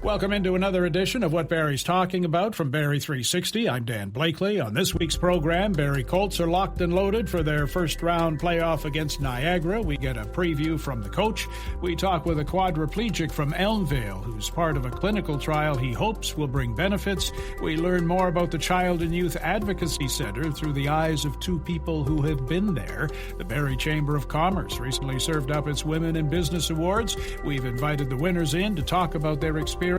Welcome into another edition of What Barrie's Talking About from Barrie 360. I'm Dan Blakely. On this week's program, Barrie Colts are locked and loaded for their first-round playoff against Niagara. We get a preview from the coach. We talk with a quadriplegic from Elmvale who's part of a clinical trial he hopes will bring benefits. We learn more about the Child and Youth Advocacy Center through the eyes of two people who have been there. The Barrie Chamber of Commerce recently served up its Women in Business Awards. We've invited the winners in to talk about their experiences.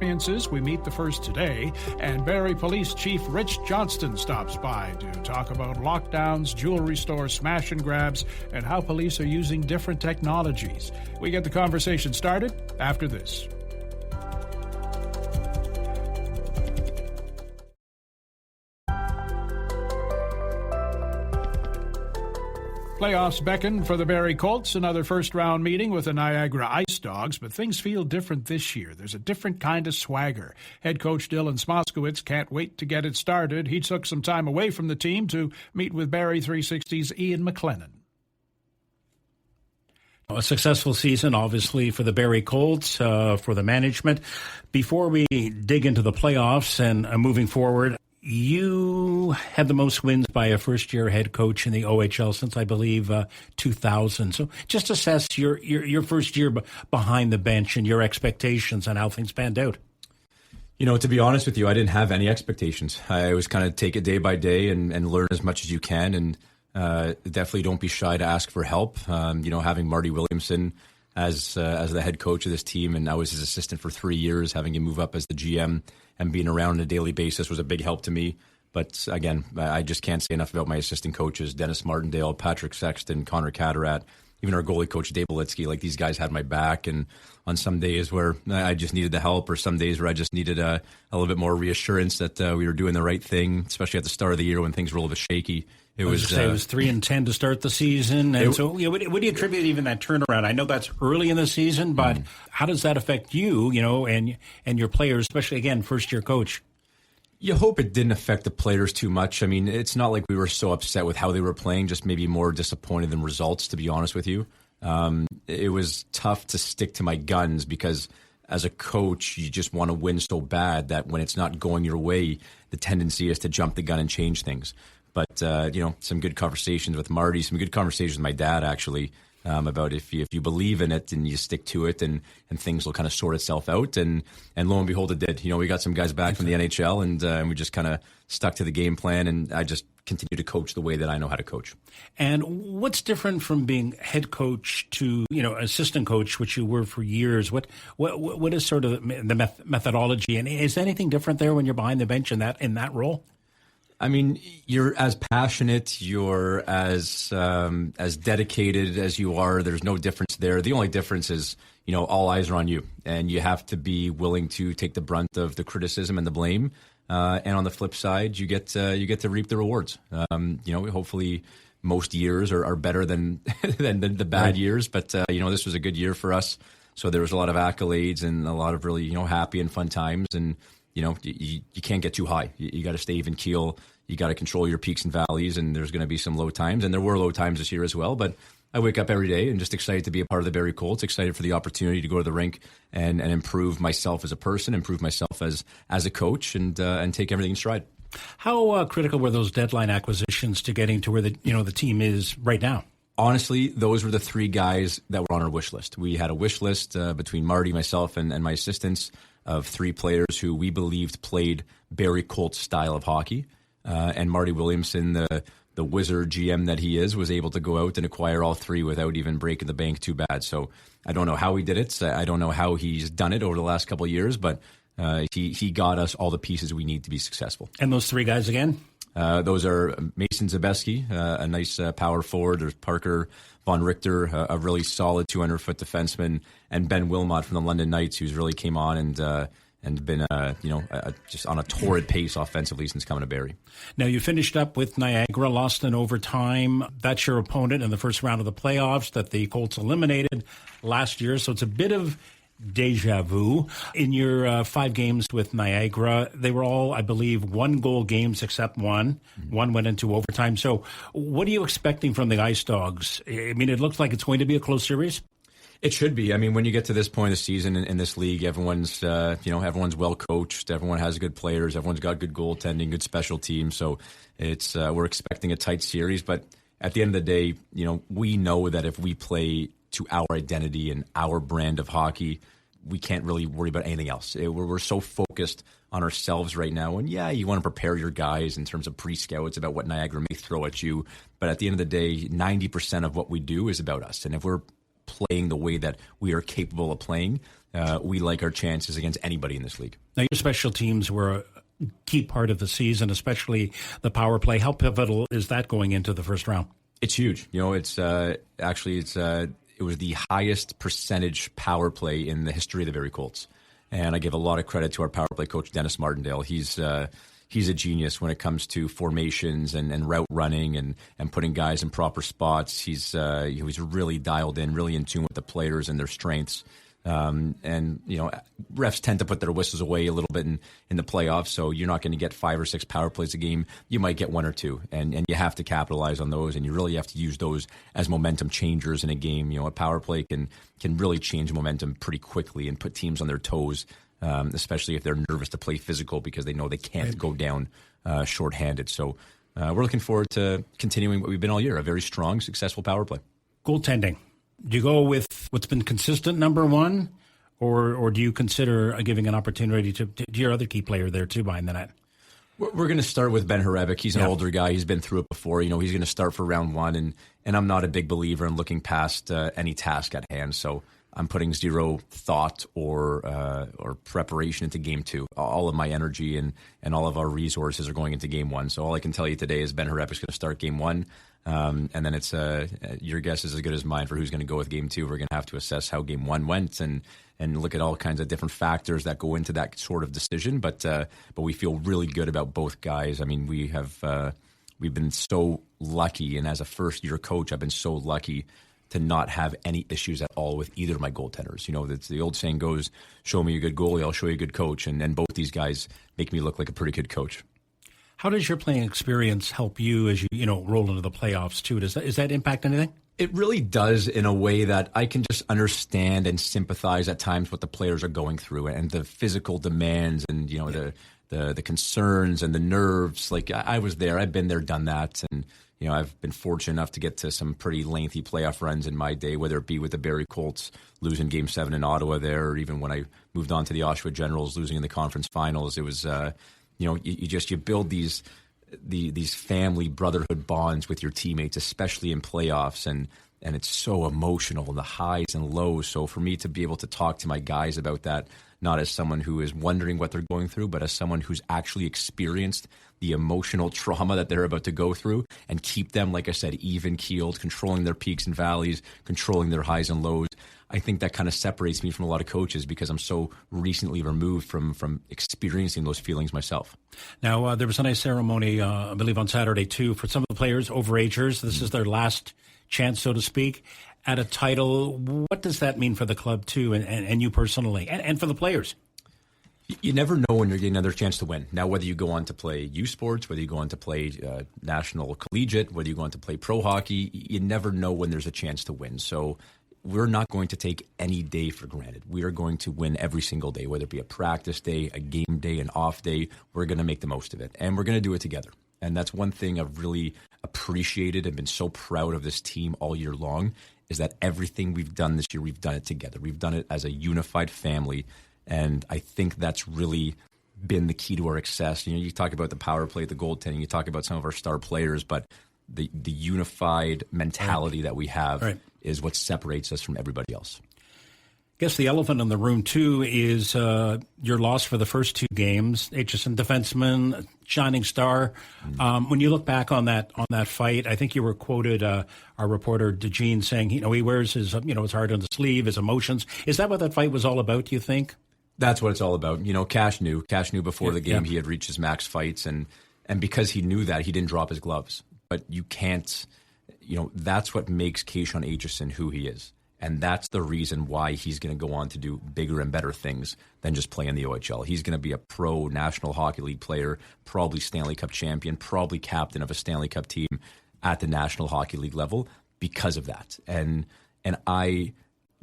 We meet the first today, and Barrie Police Chief Rich Johnston stops by to talk about lockdowns, jewelry store smash and grabs, and how police are using different technologies. We get the conversation started after this. Playoffs beckon for the Barrie Colts, another first-round meeting with the Niagara IceDogs, but things feel different this year. There's a different kind of swagger. Head coach Dylan Smozkowitz can't wait to get it started. He took some time away from the team to meet with Barrie 360's Ian McLennan. A successful season, obviously, for the Barrie Colts, for the management. Before we dig into the playoffs and moving forward, you had the most wins by a first-year head coach in the OHL since, I believe, 2000. So just assess your first year behind the bench and your expectations on how things panned out. You know, to be honest with you, I didn't have any expectations. I was kind of take it day by day and learn as much as you can, and definitely don't be shy to ask for help. Having Marty Williamson as the head coach of this team, and I was his assistant for 3 years, having him move up as the GM and being around on a daily basis was a big help to me. But again, I just can't say enough about my assistant coaches, Dennis Martindale, Patrick Sexton, Connor Catterat, even our goalie coach, Dave Belitsky. Like, these guys had my back, and on some days where I just needed the help, or some days where I just needed a little bit more reassurance that we were doing the right thing, especially at the start of the year when things were a little bit shaky. It was 3-10 to start the season, and so what do you attribute even that turnaround? I know that's early in the season, but how does that affect you, and your players, especially again first year coach? You hope it didn't affect the players too much. I mean, it's not like we were so upset with how they were playing, just maybe more disappointed than results, to be honest with you. It was tough to stick to my guns because as a coach, you just want to win so bad that when it's not going your way, the tendency is to jump the gun and change things. But, some good conversations with Marty, some good conversations with my dad, actually, about if you believe in it and you stick to it and things will kind of sort itself out. And lo and behold, it did. We got some guys back from the NHL and we just kind of stuck to the game plan, and I just continue to coach the way that I know how to coach. And what's different from being head coach to, assistant coach, which you were for years? What is sort of the methodology? And is anything different there when you're behind the bench in that role? I mean, you're as passionate, you're as dedicated as you are. There's no difference there. The only difference is, all eyes are on you, and you have to be willing to take the brunt of the criticism and the blame. And on the flip side, you get to reap the rewards. Hopefully most years are better than the bad years, but this was a good year for us. So there was a lot of accolades and a lot of really happy and fun times, and you can't get too high. You got to stay even keel. You got to control your peaks and valleys, and there's going to be some low times, and there were low times this year as well. But I wake up every day and just excited to be a part of the Barrie Colts, excited for the opportunity to go to the rink and improve myself as a person, improve myself as a coach, and take everything in stride. How critical were those deadline acquisitions to getting to where the team is right now? Honestly, those were the three guys that were on our wish list. We had a wish list between Marty, myself, and my assistants of three players who we believed played Barrie Colts style of hockey. And Marty Williamson, the wizard GM that he is, was able to go out and acquire all three without even breaking the bank too bad. So I don't know how he did it. I don't know how he's done it over the last couple of years, but he got us all the pieces we need to be successful. And those three guys again? Those are Mason Zabeski, a nice power forward. There's Parker Von Richter, a really solid 200-foot defenseman, and Ben Wilmot from the London Knights, who's really came on and been just on a torrid pace offensively since coming to Barrie. Now, you finished up with Niagara, lost in overtime. That's your opponent in the first round of the playoffs that the Colts eliminated last year, so it's a bit of deja vu. In your 5 games with Niagara, they were all, I believe, 1-goal games except one. One went into overtime. So what are you expecting from the IceDogs? I mean, it looks like it's going to be a close series. It should be. I mean, when you get to this point of the season in this league, everyone's everyone's well coached. Everyone has good players. Everyone's got good goaltending, good special teams. So it's we're expecting a tight series. But at the end of the day, we know that if we play to our identity and our brand of hockey, we can't really worry about anything else. We're so focused on ourselves right now. And yeah, you want to prepare your guys in terms of pre-scouts about what Niagara may throw at you. But at the end of the day, 90% of what we do is about us. And if we're playing the way that we are capable of playing, we like our chances against anybody in this league. Now, your special teams were a key part of the season, especially the power play. How pivotal is that going into the first round? It's huge. It was the highest percentage power play in the history of the Barrie Colts. And I give a lot of credit to our power play coach, Dennis Martindale. He's a genius when it comes to formations and route running and putting guys in proper spots. He's really dialed in, really in tune with the players and their strengths. Refs tend to put their whistles away a little bit in the playoffs, so you're not going to get 5 or 6 power plays a game. You might get 1 or 2, and you have to capitalize on those, and you really have to use those as momentum changers in a game. A power play can really change momentum pretty quickly and put teams on their toes, especially if they're nervous to play physical because they know they can't go down shorthanded. So we're looking forward to continuing what we've been all year, a very strong, successful power play. Goaltending. Do you go with what's been consistent number one, or do you consider giving an opportunity to your other key player there too behind the net? We're going to start with Ben Horebic. He's an older guy. He's been through it before. He's going to start for round one, and I'm not a big believer in looking past any task at hand. So I'm putting zero thought or preparation into game 2. All of my energy and all of our resources are going into game 1. So all I can tell you today is Ben Horebic's going to start game 1. And then it's your guess is as good as mine for who's going to go with game 2. We're going to have to assess how game 1 went and look at all kinds of different factors that go into that sort of decision. But we feel really good about both guys. I mean, we've been so lucky, and as a first-year coach, I've been so lucky to not have any issues at all with either of my goaltenders. The old saying goes, show me a good goalie, I'll show you a good coach. And both these guys make me look like a pretty good coach. How does your playing experience help you as you roll into the playoffs too? Does that impact anything? It really does, in a way that I can just understand and sympathize at times what the players are going through and the physical demands and the concerns and the nerves. Like I was there, I've been there, done that, and I've been fortunate enough to get to some pretty lengthy playoff runs in my day, whether it be with the Barrie Colts losing Game 7 in Ottawa there, or even when I moved on to the Oshawa Generals losing in the conference finals. It was you build these family brotherhood bonds with your teammates, especially in playoffs, and it's so emotional, the highs and lows. So for me to be able to talk to my guys about that, not as someone who is wondering what they're going through, but as someone who's actually experienced the emotional trauma that they're about to go through, and keep them, like I said, even-keeled, controlling their peaks and valleys, controlling their highs and lows. I think that kind of separates me from a lot of coaches because I'm so recently removed from experiencing those feelings myself. Now, there was a nice ceremony, I believe, on Saturday, too, for some of the players, overagers. This is their last chance, so to speak, at a title. What does that mean for the club, too, and you personally, and for the players? You never know when you're getting another chance to win. Now, whether you go on to play youth sports, whether you go on to play national collegiate, whether you go on to play pro hockey, you never know when there's a chance to win. So we're not going to take any day for granted. We are going to win every single day, whether it be a practice day, a game day, an off day. We're going to make the most of it, and we're going to do it together. And that's one thing I've really appreciated and been so proud of this team all year long, is that everything we've done this year, we've done it together. We've done it as a unified family. And I think that's really been the key to our success. You talk about the power play, the goaltending, you talk about some of our star players, but the unified mentality that we have is what separates us from everybody else. I guess the elephant in the room, too, is your loss for the first 2 games. Aitchison, defenseman, shining star. When you look back on that fight, I think you were quoted, our reporter, DeGene, saying, he wears his, his heart on the sleeve, his emotions. Is that what that fight was all about, do you think? That's what it's all about. Cash knew before the game he had reached his max fights, and because he knew that, he didn't drop his gloves. But you can't, that's what makes Kayshawn Aitchison who he is. And that's the reason why he's going to go on to do bigger and better things than just play in the OHL. He's going to be a pro National Hockey League player, probably Stanley Cup champion, probably captain of a Stanley Cup team at the National Hockey League level because of that. And I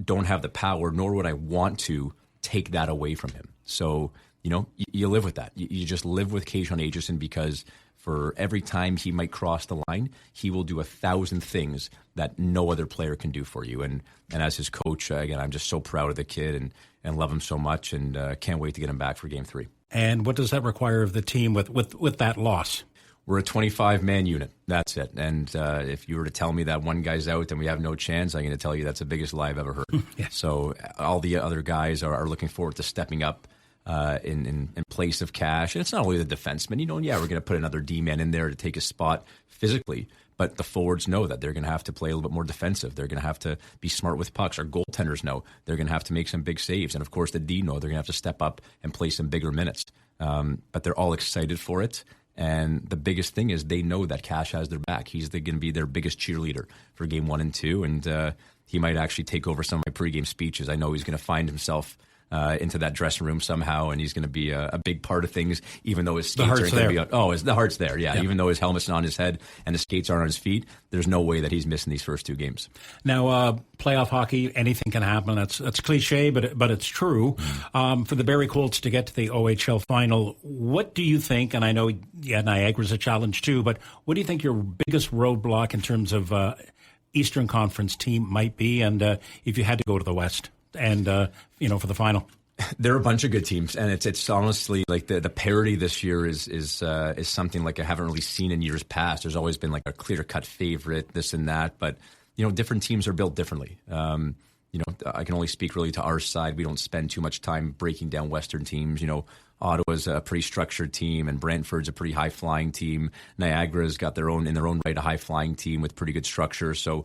don't have the power, nor would I want to take that away from him. So, you live with that. You just live with Kayshawn Aitchison, because for every time he might cross the line, he will do 1,000 things that no other player can do for you. And as his coach, again, I'm just so proud of the kid and love him so much, and can't wait to get him back for Game 3. And what does that require of the team with that loss? We're a 25-man unit. That's it. And if you were to tell me that one guy's out and we have no chance, I'm going to tell you that's the biggest lie I've ever heard. Yeah. So all the other guys are looking forward to stepping up in place of Cash. And it's not only the defensemen. We're going to put another D-man in there to take a spot physically. But the forwards know that they're going to have to play a little bit more defensive. They're going to have to be smart with pucks. Our goaltenders know they're going to have to make some big saves. And, of course, the D know they're going to have to step up and play some bigger minutes. But they're all excited for it. And the biggest thing is they know that Cash has their back. He's going to be their biggest cheerleader for Game 1 and 2. And he might actually take over some of my pregame speeches. I know he's going to find himself into that dressing room somehow, and he's going to be a big part of things, even though his skates aren't going to be on. The heart's there, yeah. Even though his helmet's not on his head and the skates aren't on his feet, there's no way that he's missing these first 2 games. Now, playoff hockey, anything can happen. That's cliche, but it's true. For the Barrie Colts to get to the OHL final, what do you think, and I know Niagara's a challenge too, but what do you think your biggest roadblock in terms of Eastern Conference team might be, and if you had to go to the West? And, for the final. There are a bunch of good teams, and it's honestly like the parity this year is something like I haven't really seen in years past. There's always been like a clear-cut favorite, this and that, but, different teams are built differently. I can only speak really to our side. We don't spend too much time breaking down Western teams. Ottawa's a pretty structured team, and Brantford's a pretty high-flying team. Niagara's got in their own right, a high-flying team with pretty good structure, so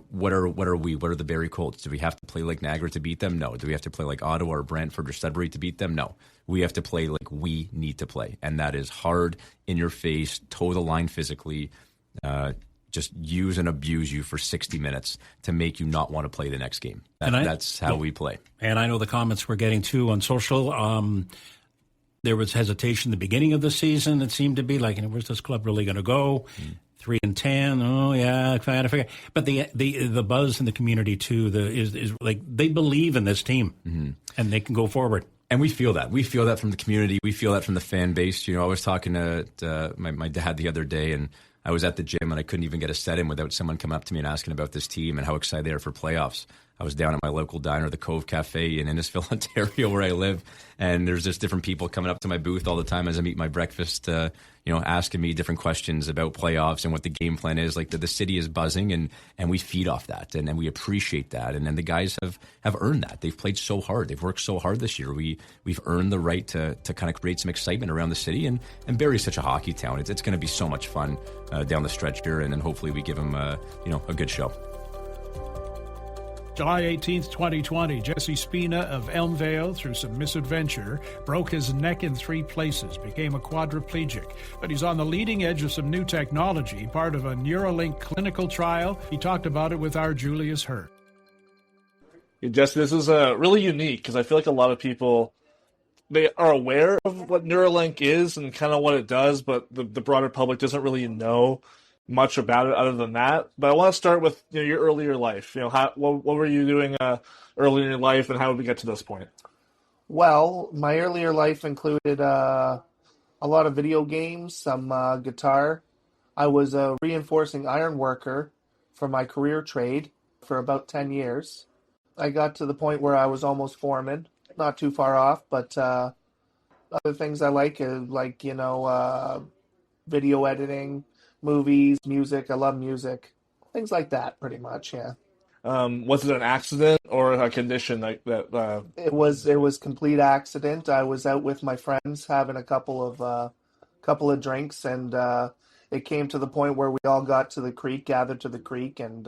what are we? What are the Barrie Colts? Do we have to play like Niagara to beat them? No. Do we have to play like Ottawa or Brantford or Sudbury to beat them? No. We have to play like we need to play, and that is hard, in your face, toe the line physically, just use and abuse you for 60 minutes to make you not want to play the next game. That's how we play. And I know the comments we're getting too on social. There was hesitation at the beginning of the season. It seemed to be like, where's this club really going to go? 3-10. Oh yeah, trying to figure. But the buzz in the community too is like they believe in this team, and they can go forward. And we feel that. We feel that from the community. We feel that from the fan base. I was talking to my dad the other day, and I was at the gym, and I couldn't even get a set in without someone coming up to me and asking about this team and how excited they are for playoffs. I was down at my local diner, the Cove Cafe in Innisfil, Ontario, where I live, and there's just different people coming up to my booth all the time as I eat my breakfast, asking me different questions about playoffs and what the game plan is. Like the city is buzzing, and we feed off that, and we appreciate that. And then the guys have earned that. They've played so hard. They've worked so hard this year. We've earned the right to kind of create some excitement around the city. And Barrie's such a hockey town. It's going to be so much fun down the stretch here, and then hopefully we give them a good show. July 18th, 2020, Jesse Spina of Elmvale, through some misadventure, broke his neck in 3 places, became a quadriplegic. But he's on the leading edge of some new technology, part of a Neuralink clinical trial. He talked about it with our Julius Hurt. Yeah, Jesse, this is really unique because I feel like a lot of people, they are aware of what Neuralink is and kind of what it does, but the broader public doesn't really know much about it other than that. But I want to start with your earlier life. What were you doing early in your life, and how did we get to this point? Well, my earlier life included a lot of video games, some guitar. I was a reinforcing iron worker for my career trade for about 10 years. I got to the point where I was almost foreman, not too far off, but other things I like video editing, movies, music. I love music. Things like that, pretty much, yeah. Was it an accident or a condition like that? It was complete accident. I was out with my friends having a couple of drinks, and it came to the point where we all got to the creek, gathered to the creek, and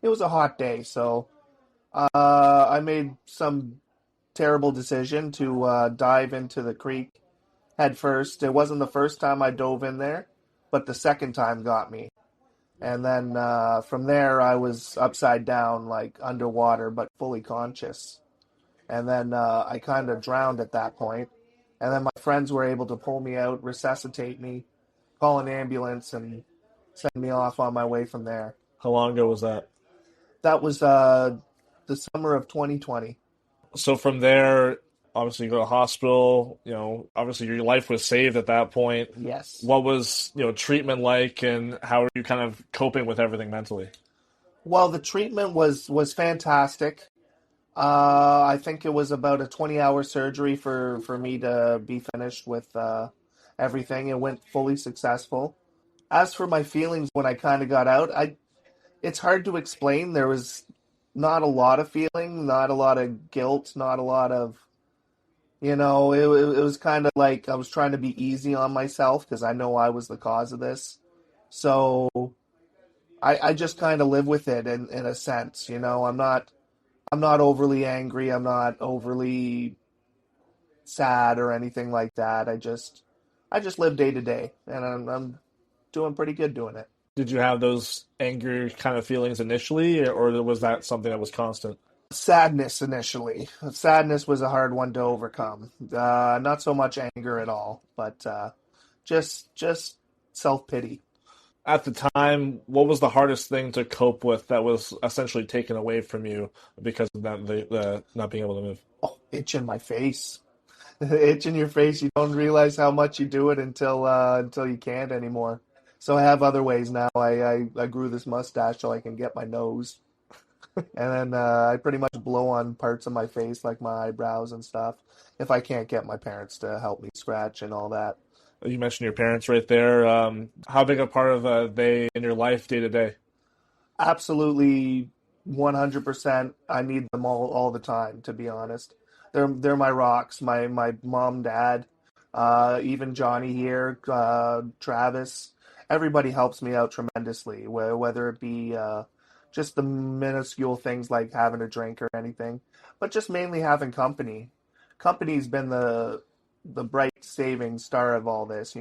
it was a hot day, so I made some terrible decision to dive into the creek head first. It wasn't the first time I dove in there, but the second time got me. And then from there, I was upside down, like underwater, but fully conscious. And then I kind of drowned at that point. And then my friends were able to pull me out, resuscitate me, call an ambulance, and send me off on my way from there. How long ago was that? That was the summer of 2020. So from there, obviously you go to hospital, obviously your life was saved at that point. Yes. What was, treatment like, and how are you kind of coping with everything mentally? Well, the treatment was fantastic. I think it was about a 20-hour surgery for me to be finished with everything. It went fully successful. As for my feelings when I kind of got out, it's hard to explain. There was not a lot of feeling, not a lot of guilt, not a lot of, it was kind of like I was trying to be easy on myself because I know I was the cause of this. So I just kind of live with it in a sense, I'm not overly angry. I'm not overly sad or anything like that. I just live day to day, and I'm doing pretty good doing it. Did you have those anger kind of feelings initially, or was that something that was constant? Sadness initially. Sadness was a hard one to overcome. Not so much anger at all, but just self-pity. At the time, what was the hardest thing to cope with that was essentially taken away from you because of that, the not being able to move? Oh, itch in my face. Itch in your face. You don't realize how much you do it until you can't anymore. So I have other ways now. I grew this mustache so I can get my nose. And then I pretty much blow on parts of my face, like my eyebrows and stuff, if I can't get my parents to help me scratch and all that. You mentioned your parents right there. How big a part of they in your life day to day? Absolutely 100%. I need them all the time, to be honest. They're my rocks, my mom, dad, even Johnny here, Travis. Everybody helps me out tremendously, whether it be just the minuscule things like having a drink or anything, but just mainly having company. Company's been the bright saving star of all this,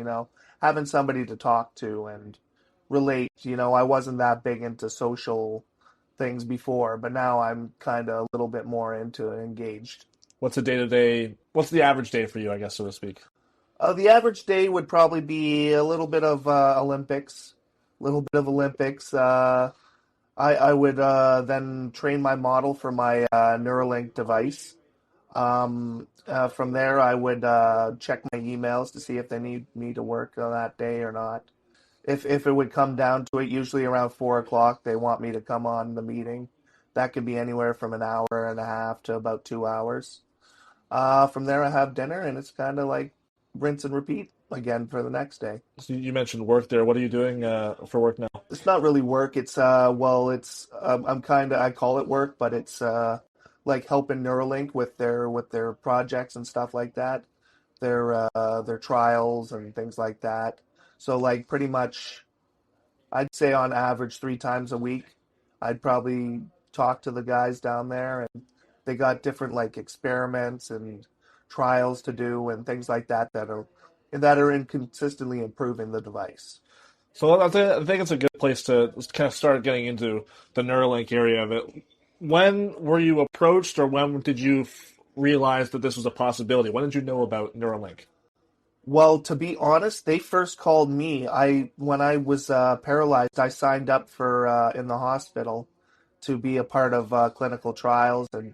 having somebody to talk to and relate. I wasn't that big into social things before, but now I'm kind of a little bit more into it, engaged. What's a day to day? What's the average day for you, I guess, so to speak? The average day would probably be a little bit of Olympics, a little bit of Olympics. I would then train my model for my Neuralink device. From there, I would check my emails to see if they need me to work on that day or not. If it would come down to it, usually around 4 o'clock, they want me to come on the meeting. That could be anywhere from an hour and a half to about 2 hours. From there, I have dinner, and it's kind of like rinse and repeat again for the next day. So you mentioned work there. What are you doing for work now? It's not really work. It's I call it work, but it's like helping Neuralink with their projects and stuff like that, their trials and things like that. So like pretty much, I'd say on average 3 times a week, I'd probably talk to the guys down there, and they got different like experiments and trials to do and things like that that are consistently improving the device. So I think it's a good place to kind of start getting into the Neuralink area of it. When were you approached, or when did you realize that this was a possibility? When did you know about Neuralink? Well, to be honest, they first called me. When I was paralyzed, I signed up for in the hospital to be a part of clinical trials and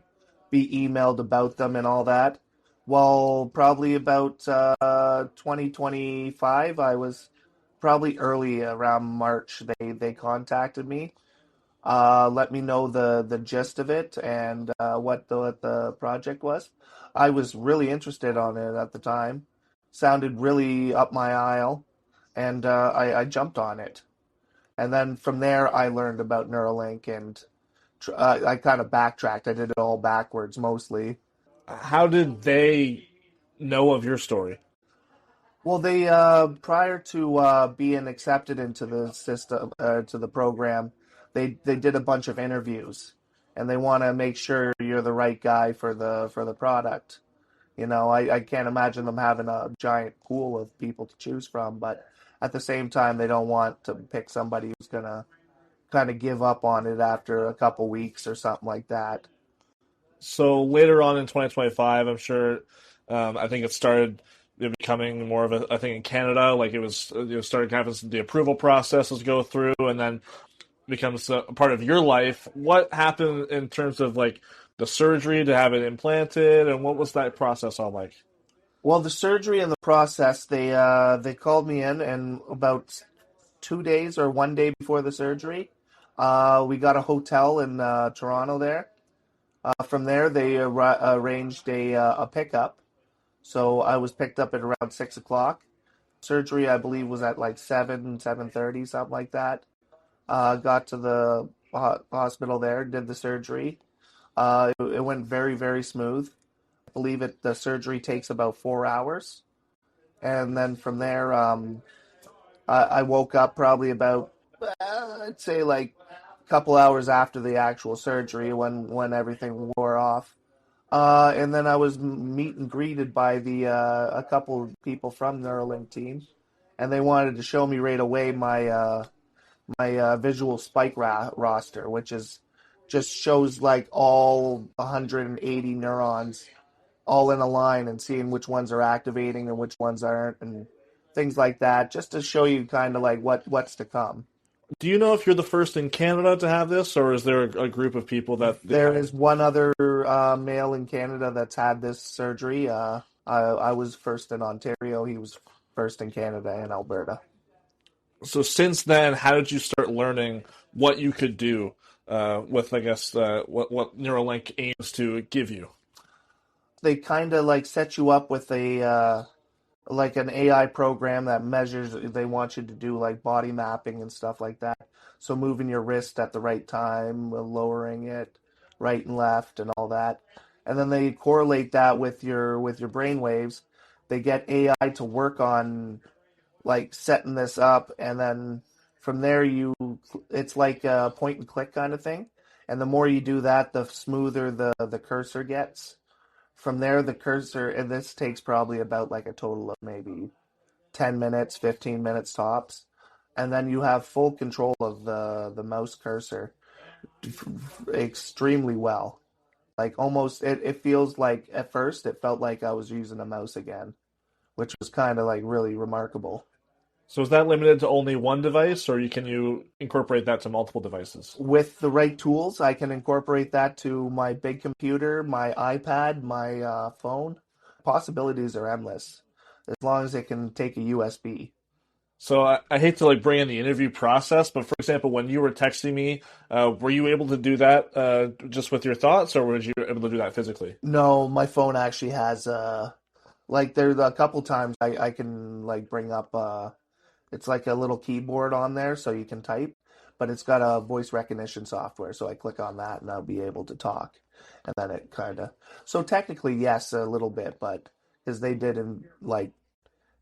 be emailed about them and all that. Well, probably about 2025, I was probably early around March. They contacted me, let me know the gist of it and what the project was. I was really interested on it at the time. Sounded really up my aisle, and I jumped on it. And then from there, I learned about Neuralink, and I kind of backtracked. I did it all backwards mostly. How did they know of your story? Well, they prior to being accepted into the system, to the program, they did a bunch of interviews, and they want to make sure you're the right guy for the product. I can't imagine them having a giant pool of people to choose from, but at the same time, they don't want to pick somebody who's gonna kind of give up on it after a couple weeks or something like that. So later on in 2025, I'm sure, I think it started becoming more of a thing in Canada. Like it was, started having the approval processes go through, and then becomes a part of your life. What happened in terms of like the surgery to have it implanted, and what was that process all like? Well, the surgery and the process, they called me in, and about 2 days or one day before the surgery, we got a hotel in Toronto there. From there, they arranged a pickup. So I was picked up at around 6 o'clock. Surgery, I believe, was at like 7:30, something like that. Got to the hospital there, did the surgery. It went very, very smooth. I believe the surgery takes about 4 hours. And then from there, I woke up probably about, I'd say like a couple hours after the actual surgery when everything wore off. And then I was meet and greeted by a couple of people from Neuralink team, and they wanted to show me right away my visual spike roster, which is just shows like all 180 neurons all in a line and seeing which ones are activating and which ones aren't and things like that, just to show you kind of like what's to come. Do you know if you're the first in Canada to have this, or is there a group of people that There is one other male in Canada that's had this surgery. I was first in Ontario. He was first in Canada and Alberta. So since then, how did you start learning what you could do with, I guess, what Neuralink aims to give you? They kind of like set you up with a like an AI program that measures. They want you to do like body mapping and stuff like that. So moving your wrist at the right time, lowering it, right and left, and all that. And then they correlate that with your brain waves. They get AI to work on like setting this up, and then from there it's like a point and click kind of thing. And the more you do that, the smoother the cursor gets. From there, the cursor, and this takes probably about like a total of maybe 10 minutes, 15 minutes tops. And then you have full control of the mouse cursor extremely well. Like almost, it feels like at first it felt like I was using a mouse again, which was kind of like really remarkable. So is that limited to only one device, or can you incorporate that to multiple devices? With the right tools, I can incorporate that to my big computer, my iPad, my phone. Possibilities are endless as long as it can take a USB. So I hate to like bring in the interview process, but for example, when you were texting me, were you able to do that just with your thoughts, or were you able to do that physically? No, my phone actually has like there's a couple times I can like bring up it's like a little keyboard on there so you can type, but it's got a voice recognition software. So I click on that and I'll be able to talk. And then it kind of, so technically, yes, a little bit, but because they did like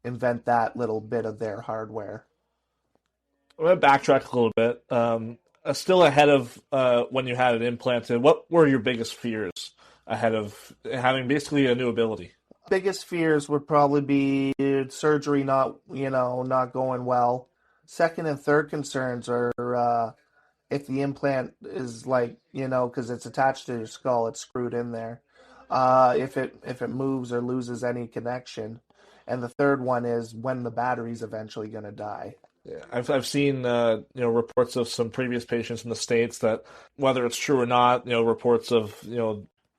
invent that little bit of their hardware. I'm going to backtrack a little bit. Still ahead of when you had it implanted, what were your biggest fears ahead of having basically a new ability? Biggest fears would probably be surgery not going well. Second and third concerns are if the implant is like, because it's attached to your skull, it's screwed in there. If it moves or loses any connection. And the third one is when the battery's eventually going to die. Yeah, I've seen reports of some previous patients in the States that, whether it's true or not, reports of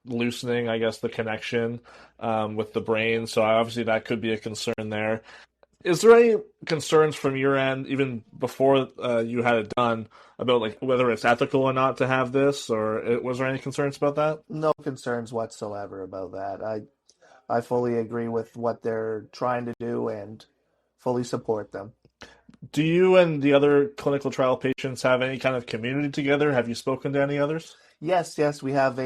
loosening, I guess, the connection with the brain. So obviously that could be a concern there. Is there any concerns from your end, even before you had it done, about like whether it's ethical or not to have this, or was there any concerns about that? No concerns whatsoever about that. I fully agree with what they're trying to do and fully support them. Do you and the other clinical trial patients have any kind of community together? Have you spoken to any others? Yes, we have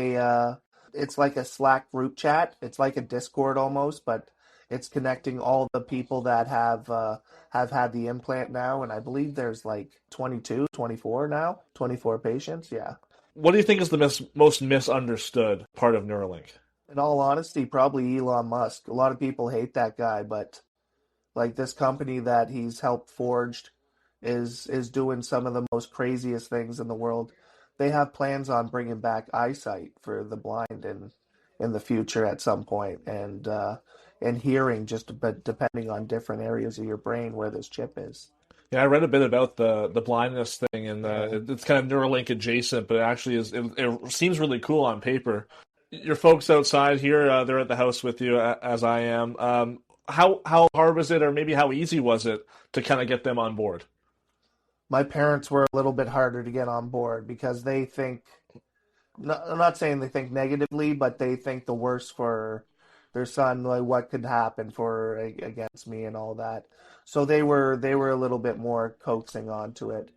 it's like a Slack group chat. It's like a Discord almost, but it's connecting all the people that have had the implant now, and I believe there's like 22, 24 now, 24 patients, yeah. What do you think is the most misunderstood part of Neuralink? In all honesty, probably Elon Musk. A lot of people hate that guy, but like this company that he's helped forged is doing some of the most craziest things in the world. They have plans on bringing back eyesight for the blind in the future at some point, and hearing, just but depending on different areas of your brain where this chip is. Yeah, I read a bit about the blindness thing, and it's kind of Neuralink adjacent, but it actually is. It seems really cool on paper. Your folks outside here, they're at the house with you, as I am. How hard was it, or maybe how easy was it to kind of get them on board? My parents were a little bit harder to get on board because they think, I'm not saying they think negatively, but they think the worst for their son, like what could happen for against me and all that. So they were a little bit more coaxing onto it.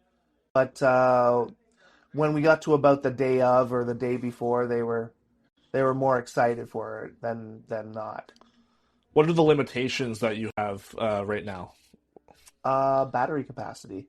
But when we got to about the day of or the day before, they were more excited for it than not. What are the limitations that you have right now? Battery capacity.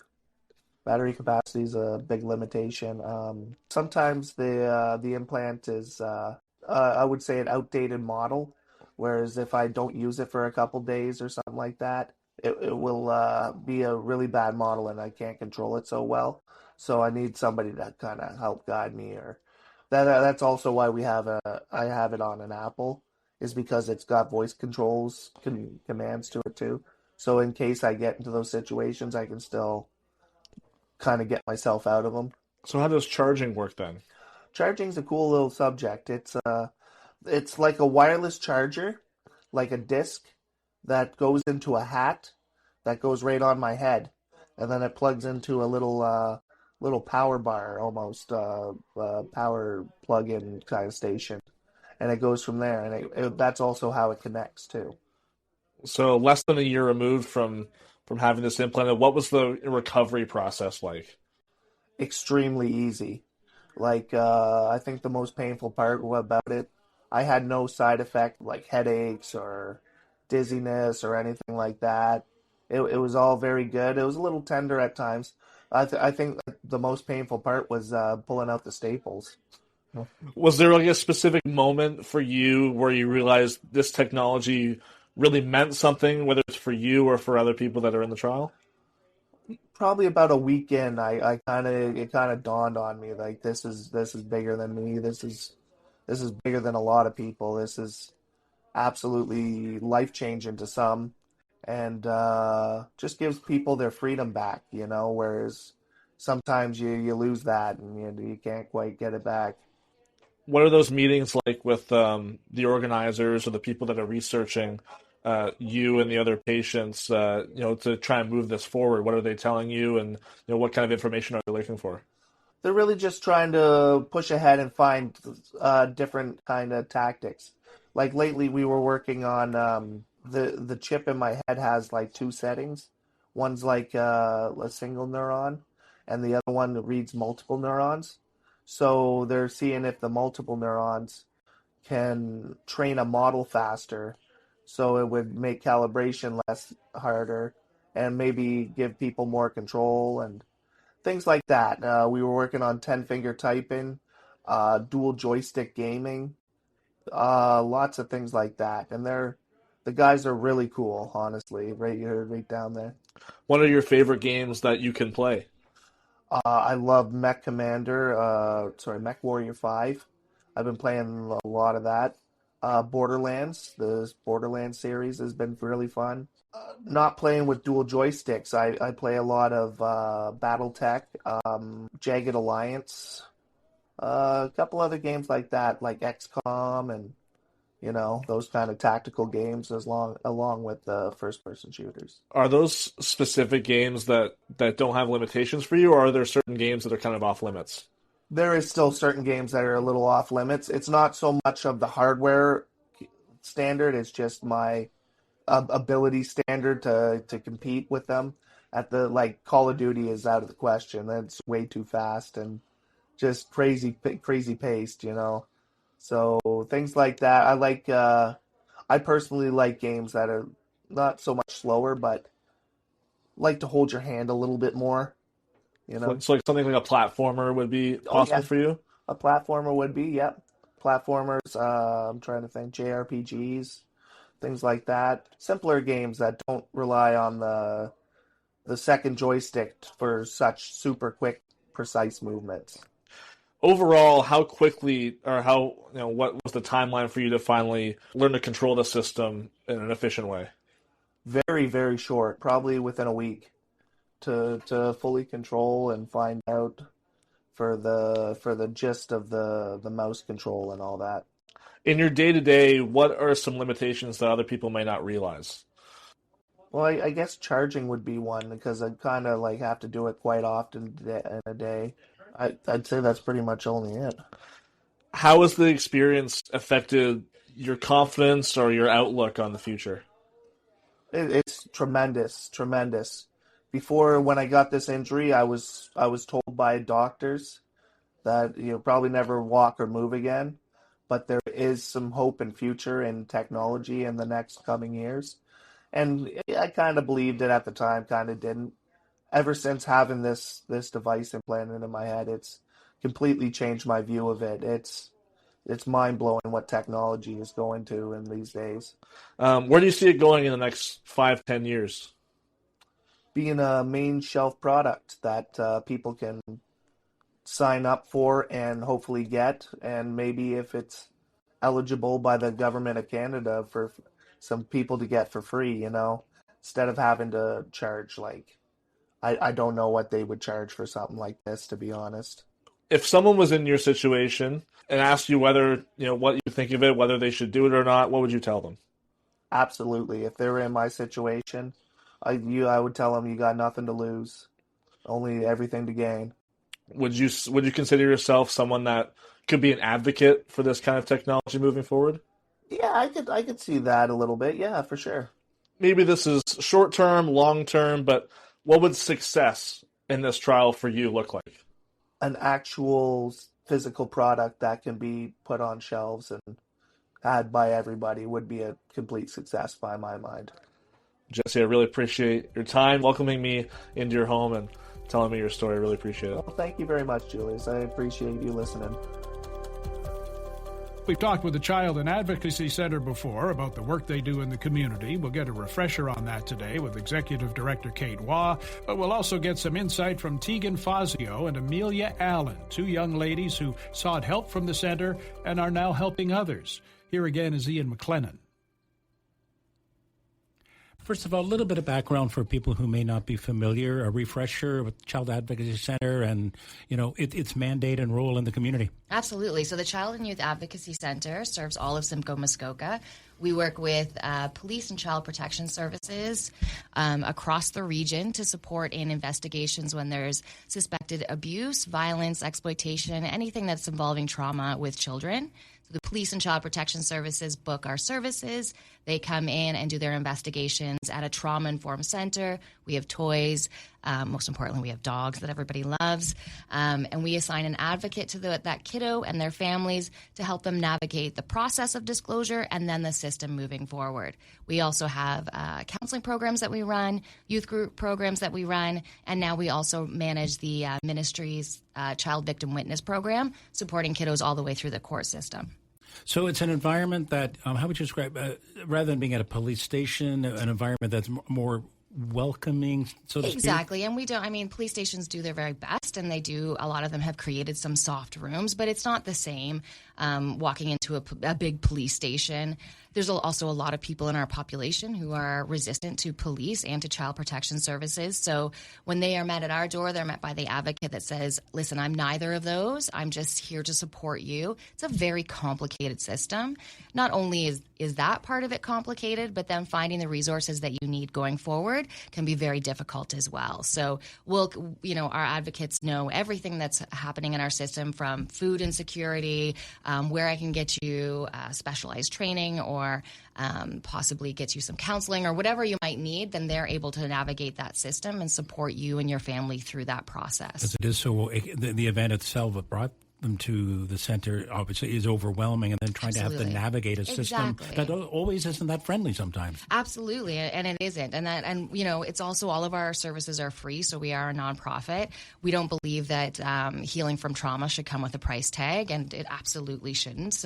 Battery capacity is a big limitation. Sometimes the implant is I would say an outdated model, whereas if I don't use it for a couple days or something like that, it will be a really bad model and I can't control it so well. So I need somebody to kind of help guide me, or that's also why I have it on an Apple, is because it's got voice controls commands to it too. So in case I get into those situations, I can still kind of get myself out of them. So how does charging work then? Charging's a cool little subject. It's like a wireless charger, like a disc that goes into a hat that goes right on my head, and then it plugs into a little power bar, almost power plug-in kind of station, and it goes from there. And that's also how it connects too. So less than a year removed from having this implanted, what was the recovery process like? Extremely easy. Like I think the most painful part about it, I had no side effect like headaches or dizziness or anything like that. It was all very good. It was a little tender at times. I think the most painful part was pulling out the staples. Was there like a specific moment for you where you realized this technology really meant something, whether it's for you or for other people that are in the trial? Probably about a weekend, I kind of it kind of dawned on me like this is bigger than me. This is bigger than a lot of people. This is absolutely life changing to some, and just gives people their freedom back, whereas sometimes you lose that and you can't quite get it back. What are those meetings like with the organizers or the people that are researching you and the other patients, to try and move this forward? What are they telling you, and what kind of information are they looking for? They're really just trying to push ahead and find different kind of tactics. Like lately, we were working on the chip in my head has like two settings. One's like a single neuron, and the other one reads multiple neurons. So they're seeing if the multiple neurons can train a model faster, so it would make calibration less harder, and maybe give people more control and things like that. We were working on 10 finger typing, dual joystick gaming, lots of things like that. And the guys are really cool, honestly, right here, right down there. What are your favorite games that you can play? I love Mech Commander, Mech Warrior 5. I've been playing a lot of that. Borderlands, the Borderlands series has been really fun. Not playing with dual joysticks. I play a lot of BattleTech, Jagged Alliance, a couple other games like that, like XCOM and those kind of tactical games, along with the first person shooters. Are those specific games that don't have limitations for you, or are there certain games that are kind of off limits? There is still certain games that are a little off limits. It's not so much of the hardware standard; it's just my ability standard to compete with them. At the like Call of Duty is out of the question. That's way too fast and just crazy paced. So things like that. I personally like games that are not so much slower, but like to hold your hand a little bit more. So like something like a platformer would be Oh possible yeah, for you? a platformer would be. Yep, platformers. I'm trying to think. JRPGs, things like that. Simpler games that don't rely on the second joystick for such super quick, precise movements. Overall, how quickly, or what was the timeline for you to finally learn to control the system in an efficient way? Very, very short, probably within a week. to fully control and find out for the gist of the mouse control and all that. In your day-to-day, what are some limitations that other people may not realize? Well, I guess charging would be one because I kind of like have to do it quite often in a day. I'd say that's pretty much only it. How has the experience affected your confidence or your outlook on the future? It's tremendous, tremendous. Before, when I got this injury, I was told by doctors that you'll probably never walk or move again, but there is some hope and future in technology in the next coming years. And I kind of believed it at the time, kind of didn't. Ever since having this device implanted in my head, it's completely changed my view of it. It's mind blowing what technology is going to in these days. Where do you see it going in the next 5-10 years? Being a main shelf product that people can sign up for and hopefully get, and maybe if it's eligible by the government of Canada for some people to get for free, instead of having to charge like I don't know what they would charge for something like this, to be honest. If someone was in your situation and asked you whether, what you think of it, whether they should do it or not, what would you tell them? Absolutely. If they were in my situation, I would tell them you got nothing to lose, only everything to gain. Would you consider yourself someone that could be an advocate for this kind of technology moving forward? Yeah, I could see that a little bit. Yeah, for sure. Maybe this is short term, long term, but what would success in this trial for you look like? An actual physical product that can be put on shelves and had by everybody would be a complete success by my mind. Jesse, I really appreciate your time welcoming me into your home and telling me your story. I really appreciate it. Well, thank you very much, Julius. I appreciate you listening. We've talked with the Child and Advocacy Center before about the work they do in the community. We'll get a refresher on that today with Executive Director Kate Waugh, but we'll also get some insight from Tegan Fazio and Amelia Allen, two young ladies who sought help from the center and are now helping others. Here again is Ian McLennan. First of all, a little bit of background for people who may not be familiar, a refresher with Child Advocacy Center and, its mandate and role in the community. Absolutely. So the Child and Youth Advocacy Center serves all of Simcoe, Muskoka. We work with police and child protection services across the region to support in investigations when there's suspected abuse, violence, exploitation, anything that's involving trauma with children. The police and child protection services book our services. They come in and do their investigations at a trauma-informed center. We have toys. Most importantly, we have dogs that everybody loves. And we assign an advocate to that kiddo and their families to help them navigate the process of disclosure and then the system moving forward. We also have counseling programs that we run, youth group programs that we run, and now we also manage the ministry's Child Victim Witness program, supporting kiddos all the way through the court system. So it's an environment that, how would you describe, rather than being at a police station, an environment that's more welcoming, so to speak? Exactly. And police stations do their very best, and a lot of them have created some soft rooms, but it's not the same walking into a big police station. There's also a lot of people in our population who are resistant to police and to child protection services. So when they are met at our door, they're met by the advocate that says, listen, I'm neither of those. I'm just here to support you. It's a very complicated system. Not only is that part of it complicated, but then finding the resources that you need going forward can be very difficult as well. So our advocates know everything that's happening in our system, from food insecurity, where I can get you specialized training or possibly get you some counseling or whatever you might need. Then they're able to navigate that system and support you and your family through that process. As it is, so the event itself brought them to the center obviously is overwhelming, and then trying to have to navigate a system that always isn't that friendly sometimes. Absolutely, and it isn't. And it's also, all of our services are free, so we are a nonprofit. We don't believe that healing from trauma should come with a price tag, and it absolutely shouldn't.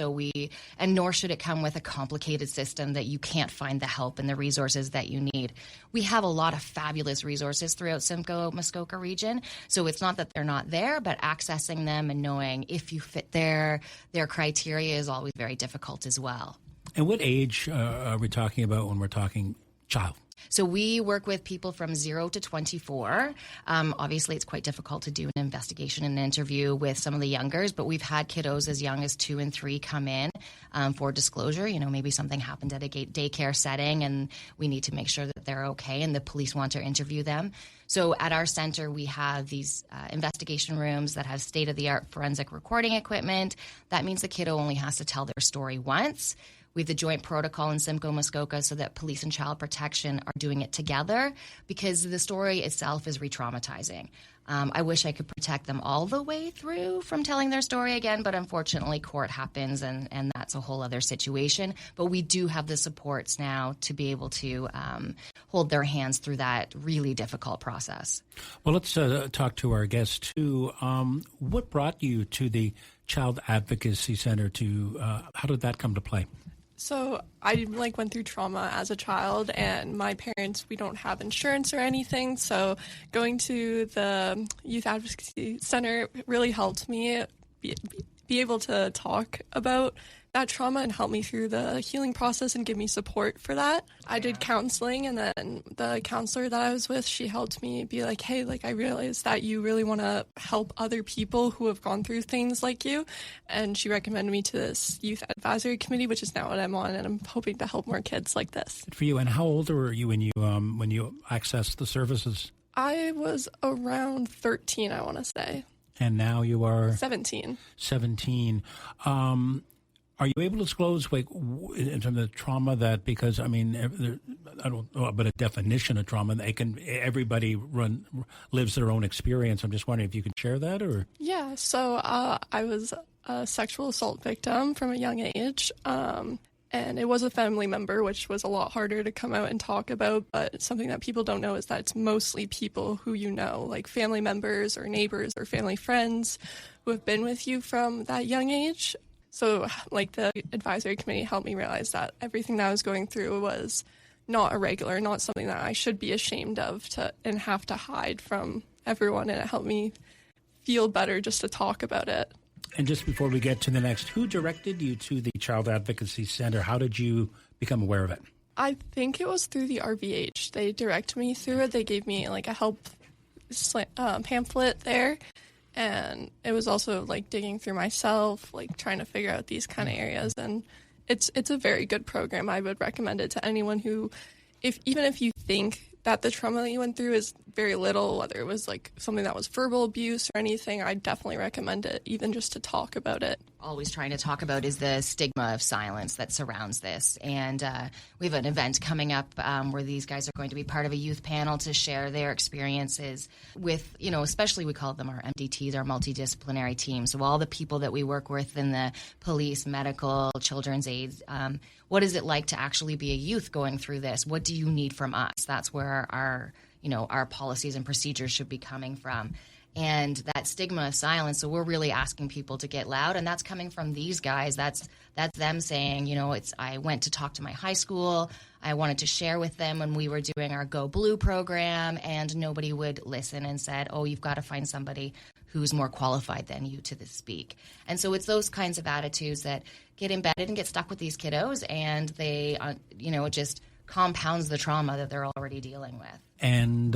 Nor should it come with a complicated system that you can't find the help and the resources that you need. We have a lot of fabulous resources throughout Simcoe, Muskoka region, so it's not that they're not there, but accessing them and knowing if you fit their criteria is always very difficult as well. And what age are we talking about when we're talking child? So we work with people from 0 to 24. Obviously, it's quite difficult to do an investigation and an interview with some of the youngers, but we've had kiddos as young as 2 and 3 come in for disclosure. Maybe something happened at a daycare setting and we need to make sure that they're okay and the police want to interview them. So at our center, we have these investigation rooms that have state-of-the-art forensic recording equipment. That means the kiddo only has to tell their story once. We have the joint protocol in Simcoe, Muskoka, so that police and child protection are doing it together because the story itself is re-traumatizing. I wish I could protect them all the way through from telling their story again, but unfortunately court happens and that's a whole other situation. But we do have the supports now to be able to hold their hands through that really difficult process. Well, let's talk to our guest too. What brought you to the Child Advocacy Center? How did that come to play? So I went through trauma as a child, and my parents, we don't have insurance or anything. So going to the Youth Advocacy Center really helped me be able to talk about that trauma and help me through the healing process and give me support for that. I did counseling, and then the counselor that I was with, she helped me be like, hey, I realized that you really want to help other people who have gone through things like you. And she recommended me to this youth advisory committee, which is now what I'm on, and I'm hoping to help more kids like this. Good for you. And how old were you when you accessed the services? I was around 13, I want to say. And now you are? 17. 17. Are you able to disclose, in terms of the trauma that, because, I don't know about a definition of trauma, everybody lives their own experience. I'm just wondering if you can share that, or? Yeah, so I was a sexual assault victim from a young age, and it was a family member, which was a lot harder to come out and talk about, but something that people don't know is that it's mostly people who you know, like family members or neighbors or family friends who have been with you from that young age. So, the advisory committee helped me realize that everything that I was going through was not irregular, not something that I should be ashamed of and have to hide from everyone, and it helped me feel better just to talk about it. And just before we get to the next, who directed you to the Child Advocacy Center? How did you become aware of it? I think it was through the RVH. They directed me through it. They gave me a help pamphlet there. And it was also digging through myself, trying to figure out these kind of areas. And it's a very good program. I would recommend it to anyone who, even if you think that the trauma that you went through is very little, whether it was something that was verbal abuse or anything, I definitely recommend it, even just to talk about it. Always trying to talk about is the stigma of silence that surrounds this. And we have an event coming up where these guys are going to be part of a youth panel to share their experiences with, especially we call them our MDTs, our multidisciplinary team. So all the people that we work with in the police, medical, children's aids, what is it like to actually be a youth going through this? What do you need from us? That's where our policies and procedures should be coming from. And that stigma of silence, so we're really asking people to get loud, and that's coming from these guys. That's them saying, I went to talk to my high school, I wanted to share with them when we were doing our Go Blue program, and nobody would listen and said, oh, you've got to find somebody who's more qualified than you to speak. And so it's those kinds of attitudes that get embedded and get stuck with these kiddos, and they, it just compounds the trauma that they're already dealing with. And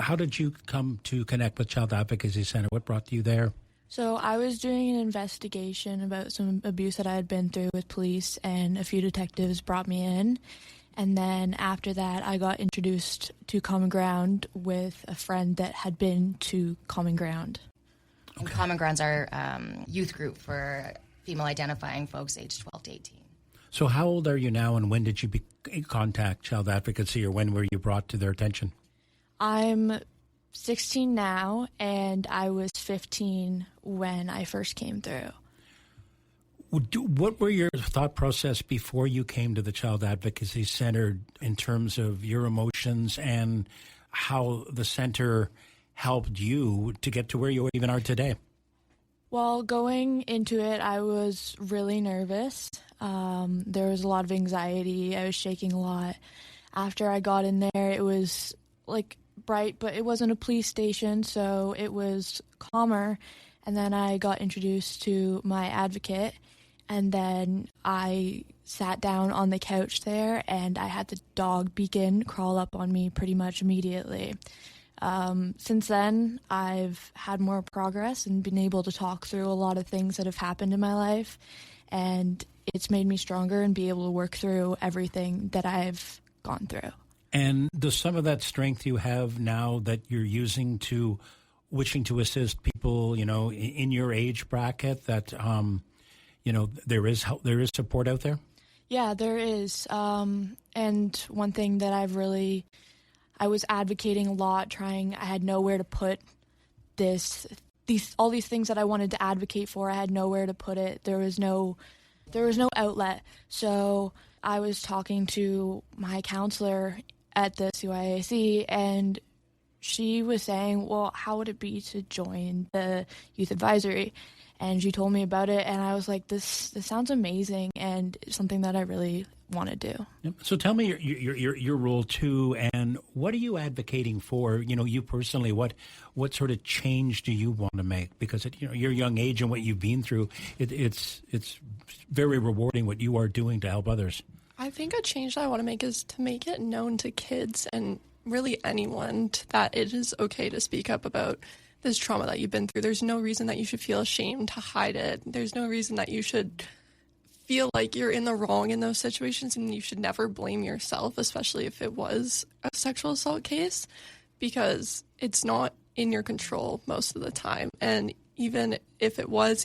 how did you come to connect with Child Advocacy Center? What brought you there? So I was doing an investigation about some abuse that I had been through with police, and a few detectives brought me in. And then after that, I got introduced to Common Ground with a friend that had been to Common Ground. Okay. And Common Ground's our youth group for female identifying folks aged 12 to 18. So how old are you now, and when did you contact Child Advocacy, or when were you brought to their attention? I'm 16 now, and I was 15 when I first came through. What were your thought process before you came to the Child Advocacy Center in terms of your emotions and how the center helped you to get to where you even are today? Well, going into it, I was really nervous. There was a lot of anxiety. I was shaking a lot. After I got in there, it was bright, but it wasn't a police station, so it was calmer. And then I got introduced to my advocate, And then I sat down on the couch there, and I had the dog Beacon crawl up on me pretty much immediately. Since then, I've had more progress and been able to talk through a lot of things that have happened in my life, and it's made me stronger and be able to work through everything that I've gone through. And does some of that strength you have now that you're using to wishing to assist people, in your age bracket that, there is support out there? Yeah, there is. And one thing that I was advocating a lot, I had nowhere to put all these things that I wanted to advocate for. I had nowhere to put it. There was no outlet. So I was talking to my counselor at the CYAC, and she was saying, well, how would it be to join the youth advisory? And she told me about it, and I was like, this sounds amazing, and something that I really want to do. Yep. So tell me your role too, and what are you advocating for? You personally, what sort of change do you want to make? Because at your young age and what you've been through, it's very rewarding what you are doing to help others. I think a change that I want to make is to make it known to kids and really anyone that it is okay to speak up about this trauma that you've been through. There's no reason that you should feel ashamed to hide it. There's no reason that you should feel like you're in the wrong in those situations, and you should never blame yourself, especially if it was a sexual assault case, because it's not in your control most of the time. And even if it was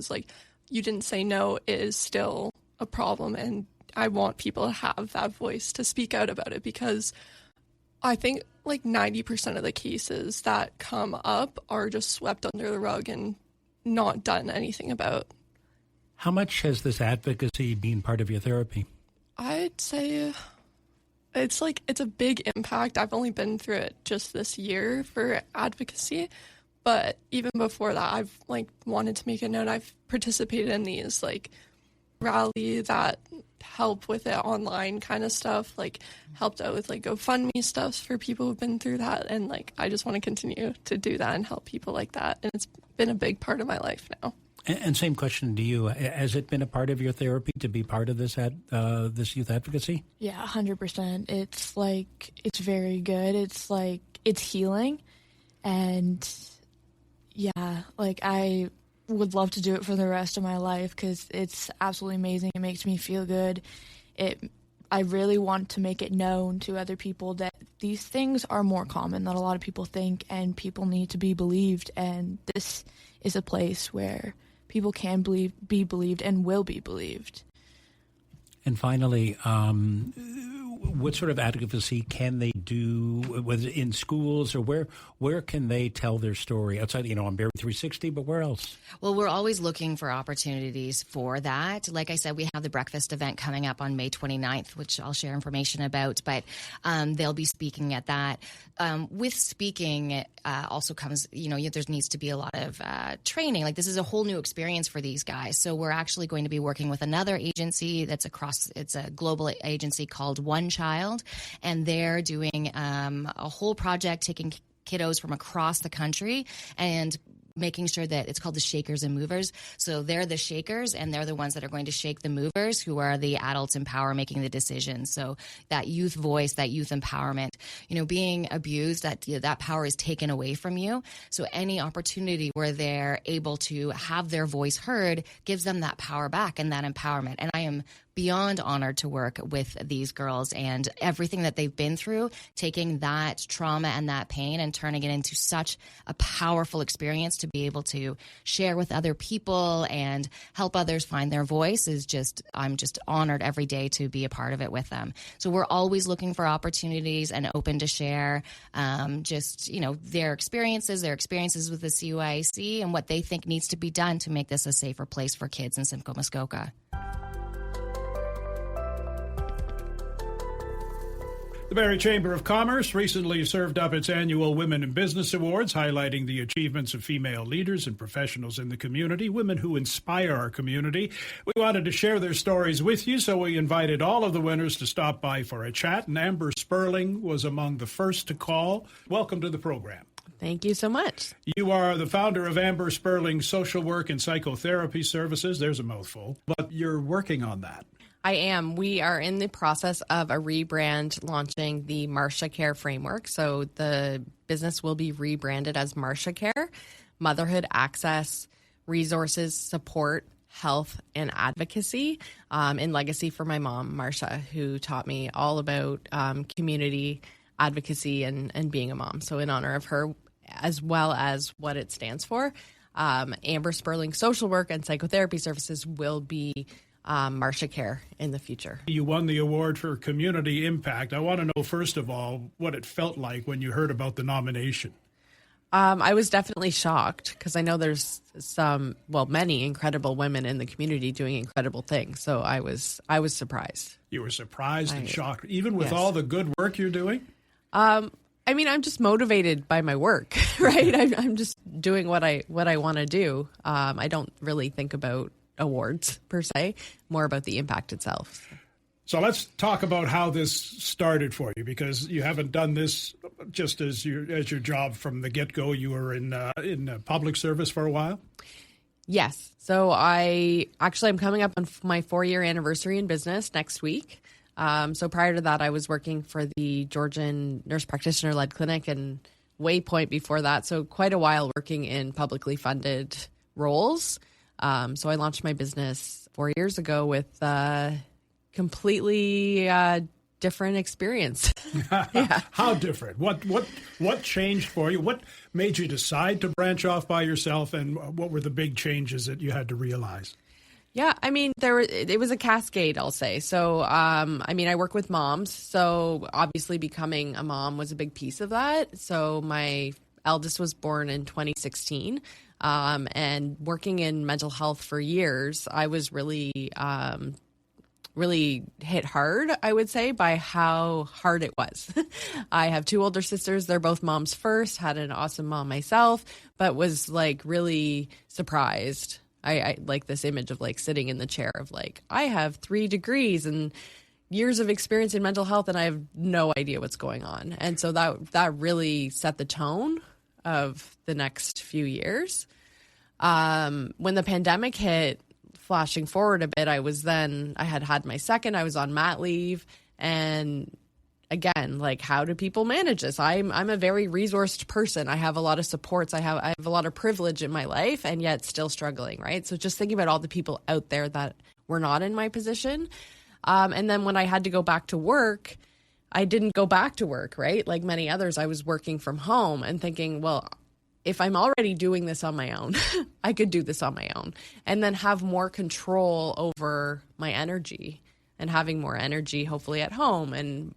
like you didn't say no, it is still a problem. And I want people to have that voice to speak out about it, because I think like 90% of the cases that come up are just swept under the rug and not done anything about. How much has this advocacy been part of your therapy? I'd say it's a big impact. I've only been through it just this year for advocacy, but even before that, I've wanted to make it known. I've participated in these rallies that help with it, online kind of stuff, helped out with GoFundMe stuff for people who've been through that, and I just want to continue to do that and help people like that, and it's been a big part of my life now. And same question to you. Has it been a part of your therapy to be part of this this youth advocacy? Yeah, 100%. It's very good. It's healing. And yeah, I would love to do it for the rest of my life, because it's absolutely amazing. It makes me feel good. I really want to make it known to other people that these things are more common than a lot of people think, and people need to be believed. And this is a place where people can be believed and will be believed. And finally, what sort of advocacy can they do, whether in schools, or where can they tell their story outside, on Barrie 360, but where else? Well, we're always looking for opportunities for that. Like I said, we have the breakfast event coming up on May 29th, which I'll share information about, but they'll be speaking at that. With speaking also comes, there needs to be a lot of training. This is a whole new experience for these guys. So we're actually going to be working with another agency it's a global agency called One Child, and they're doing a whole project taking kiddos from across the country and making sure that it's called the shakers and movers. So they're the shakers, and they're the ones that are going to shake the movers, who are the adults in power making the decisions. So that youth voice, that youth empowerment, being abused, that power is taken away from you. So any opportunity where they're able to have their voice heard gives them that power back and that empowerment. And I am beyond honored to work with these girls and everything that they've been through, taking that trauma and that pain and turning it into such a powerful experience to be able to share with other people and help others find their voice I'm just honored every day to be a part of it with them. So we're always looking for opportunities and open to share their experiences with the CYAC and what they think needs to be done to make this a safer place for kids in Simcoe, Muskoka. The Barrie Chamber of Commerce recently served up its annual Women in Business Awards, highlighting the achievements of female leaders and professionals in the community, women who inspire our community. We wanted to share their stories with you, so we invited all of the winners to stop by for a chat, and Amber Sperling was among the first to call. Welcome to the program. Thank you so much. You are the founder of Amber Sperling Social Work and Psychotherapy Services. There's a mouthful, but you're working on that. I am. We are in the process of a rebrand, launching the Marsha Care framework. So the business will be rebranded as Marsha Care: motherhood access, resources, support, health, and advocacy, in legacy for my mom, Marsha, who taught me all about community advocacy and being a mom. So in honor of her, as well as what it stands for, Amber Sperling Social Work and Psychotherapy Services will be Marsha Care in the future. You won the award for community impact. I want to know, first of all, what it felt like when you heard about the nomination. I was definitely shocked because I know there's many incredible women in the community doing incredible things. So I was surprised. You were surprised and shocked, even with all the good work you're doing? I'm just motivated by my work, right? I'm just doing what I want to do. I don't really think about awards per se, more about the impact itself. So let's talk about how this started for you, because you haven't done this just as your job from the get-go. You were in public service for a while. Yes. So I'm coming up on my 4-year anniversary in business next week. So prior to that, I was working for the Georgian Nurse Practitioner-led clinic, and Waypoint before that. So quite a while working in publicly funded roles. So I launched my business 4 years ago with completely different experience. Yeah. How different? What changed for you? What made you decide to branch off by yourself, and what were the big changes that you had to realize? Yeah, it was a cascade, I'll say. So, I work with moms, so obviously becoming a mom was a big piece of that. So my eldest was born in 2016, and working in mental health for years, I was really hit hard, I would say, by how hard it was. I have 2 older sisters. They're both moms first, had an awesome mom myself, but was really surprised. I like this image of sitting in the chair of I have 3 degrees and years of experience in mental health, and I have no idea what's going on. And so that really set the tone of the next few years. When the pandemic hit, flashing forward a bit, I had my second, I was on mat leave, and again, how do people manage this? I'm a very resourced person. I have a lot of supports. I have a lot of privilege in my life, and yet still struggling, right? So just thinking about all the people out there that were not in my position. And then when I had to go back to work, I didn't go back to work, right? Like many others, I was working from home and thinking, well, if I'm already doing this on my own, I could do this on my own, and then have more control over my energy, and having more energy, hopefully at home, and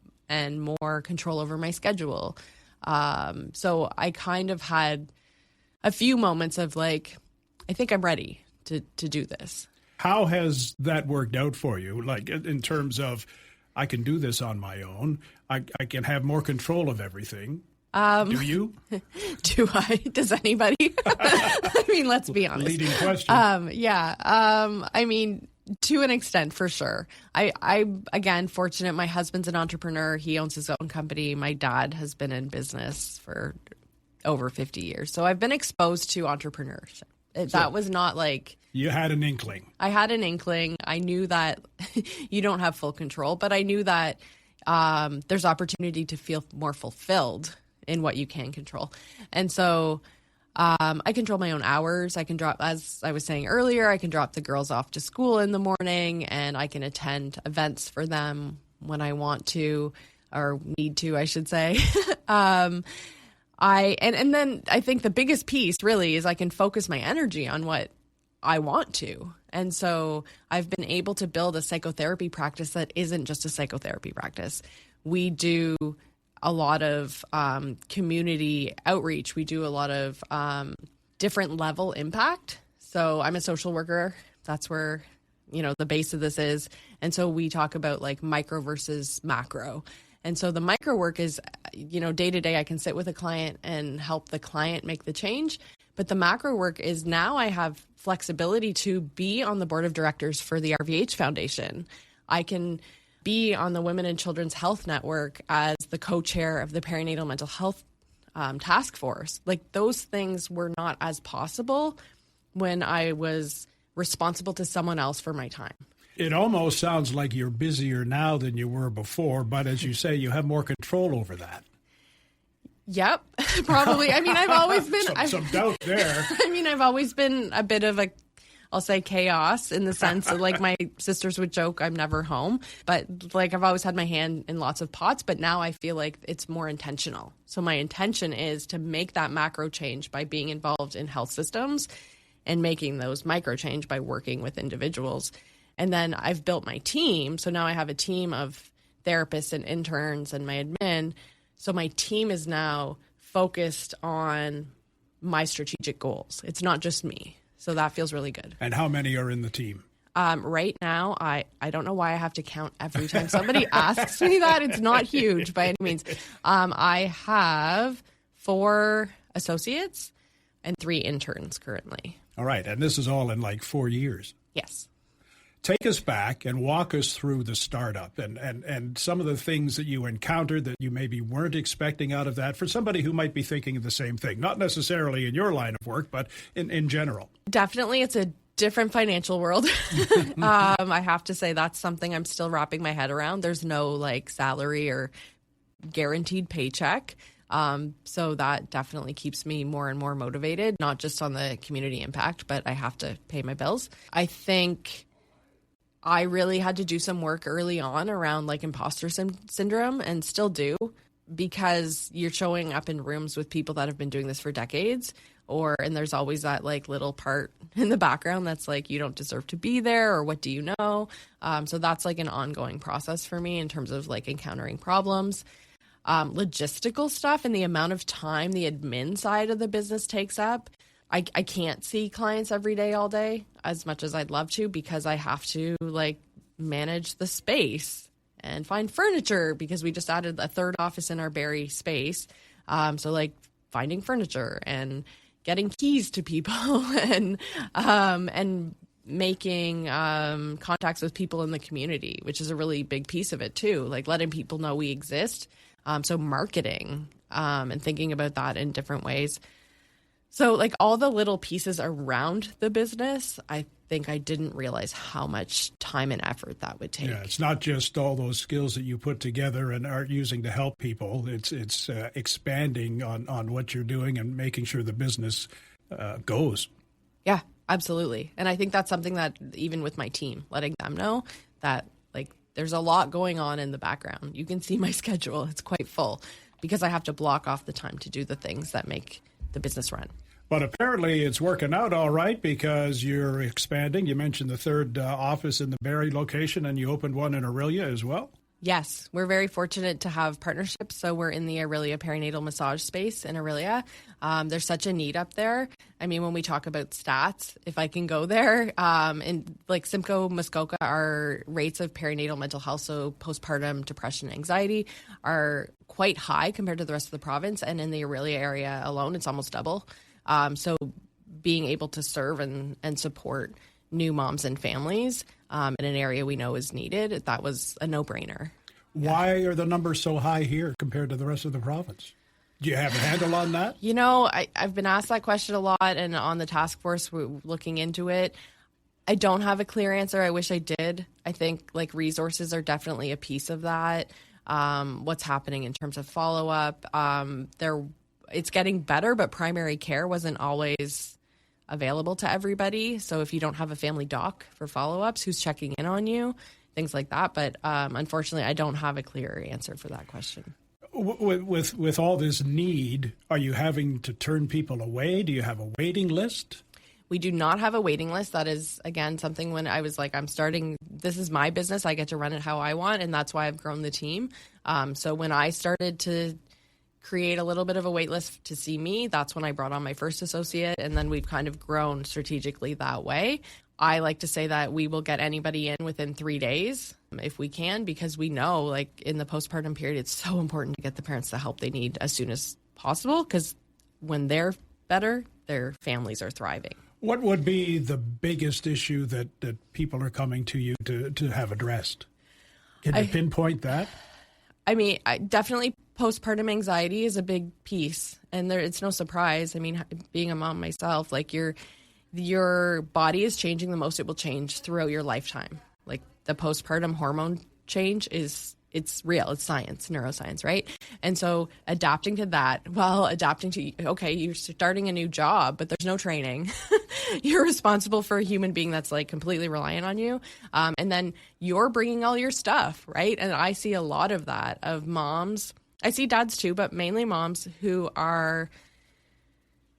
more control over my schedule. So I kind of had a few moments of I think I'm ready to do this. How has that worked out for you? In terms of, I can do this on my own. I can have more control of everything. Do you? Do I? Does anybody? Let's be honest. Leading question. To an extent, for sure. I'm, again, fortunate. My husband's an entrepreneur. He owns his own company. My dad has been in business for over 50 years. So I've been exposed to entrepreneurship. That was not You had an inkling. I had an inkling. I knew that you don't have full control, but I knew that there's opportunity to feel more fulfilled in what you can control. And so I control my own hours. I can drop, as I was saying earlier, I can drop the girls off to school in the morning, and I can attend events for them when I want to, or need to, I should say. And then I think the biggest piece really is I can focus my energy on what I want to. And so I've been able to build a psychotherapy practice that isn't just a psychotherapy practice. We do a lot of community outreach. We do a lot of different level impact. So I'm a social worker. That's where, the base of this is. And so we talk about micro versus macro. And so the micro work is, day to day, I can sit with a client and help the client make the change. But the macro work is now I have flexibility to be on the board of directors for the RVH Foundation. I can be on the Women and Children's Health Network as the co-chair of the Perinatal Mental Health task force. Like those things were not as possible when I was responsible to someone else for my time. It almost sounds like you're busier now than you were before, but as you say, you have more control over that. Yep, probably. I mean, I've always been some doubt there. I mean, I've always been a bit of a, I'll say chaos in the sense that like my sisters would joke I'm never home, but like I've always had my hand in lots of pots, but now I feel like it's more intentional. So my intention is to make that macro change by being involved in health systems and making those micro change by working with individuals. And then I've built my team. So now I have a team of therapists and interns and my admin. So my team is now focused on my strategic goals. It's not just me. So that feels really good. And how many are in the team? Right now, I don't know why I have to count every time somebody asks me that. It's not huge by any means. I have 4 associates and 3 interns currently. All right. And this is all in like 4 years. Yes. Take us back and walk us through the startup and some of the things that you encountered that you maybe weren't expecting out of that for somebody who might be thinking of the same thing, not necessarily in your line of work, but in general. Definitely, it's a different financial world. I have to say that's something I'm still wrapping my head around. There's no like salary or guaranteed paycheck. So that definitely keeps me more and more motivated, not just on the community impact, but I have to pay my bills. I think I really had to do some work early on around like imposter syndrome and still do, because you're showing up in rooms with people that have been doing this for decades, and there's always that like little part in the background that's like, you don't deserve to be there, or what do you know? So that's like an ongoing process for me in terms of like encountering problems. Logistical stuff and the amount of time the admin side of the business takes up. I can't see clients every day, all day, as much as I'd love to, because I have to like manage the space and find furniture, because we just added a 3rd office in our Barrie space. So like finding furniture and getting keys to people and making contacts with people in the community, which is a really big piece of it too, like letting people know we exist. So marketing and thinking about that in different ways. So like all the little pieces around the business, I think I didn't realize how much time and effort that would take. Yeah, it's not just all those skills that you put together and are using to help people. It's expanding on what you're doing and making sure the business goes. Yeah, absolutely. And I think that's something that even with my team, letting them know that like there's a lot going on in the background. You can see my schedule. It's quite full because I have to block off the time to do the things that make the business run. But apparently it's working out all right, because you're expanding. You mentioned the 3rd office in the Barrie location, and you opened one in Orillia as well. Yes, we're very fortunate to have partnerships. So we're in the Orillia perinatal massage space in Orillia. There's such a need up there. I mean, when we talk about stats, if I can go there, in like Simcoe, Muskoka, our rates of perinatal mental health, so postpartum depression, anxiety, are quite high compared to the rest of the province. And in the Orillia area alone, it's almost double. So being able to serve and support new moms and families in an area we know is needed, that was a no-brainer. Why are the numbers so high here compared to the rest of the province? Do you have a handle on that? You know, I've been asked that question a lot, and on the task force, we're looking into it. I don't have a clear answer. I wish I did. I think like resources are definitely a piece of that. What's happening in terms of follow-up. It's getting better, but primary care wasn't always available to everybody. So if you don't have a family doc for follow-ups, who's checking in on you, things like that. But unfortunately, I don't have a clear answer for that question. With all this need, are you having to turn people away? Do you have a waiting list? We do not have a waiting list. That is, again, something when I was like, this is my business. I get to run it how I want. And that's why I've grown the team. So when I started to create a little bit of a wait list to see me, that's when I brought on my first associate. And then we've kind of grown strategically that way. I like to say that we will get anybody in within 3 days if we can, because we know like in the postpartum period, it's so important to get the parents the help they need as soon as possible, because when they're better, their families are thriving. What would be the biggest issue that people are coming to you to have addressed? Can you pinpoint that? I mean, definitely postpartum anxiety is a big piece, and it's no surprise. I mean, being a mom myself, like your body is changing the most it will change throughout your lifetime. Like the postpartum hormone change it's real. It's science, neuroscience, right? And so adapting to that, okay, you're starting a new job, but there's no training. You're responsible for a human being that's like completely reliant on you. And then you're bringing all your stuff, right? And I see a lot of that, of moms. I see dads too, but mainly moms who are,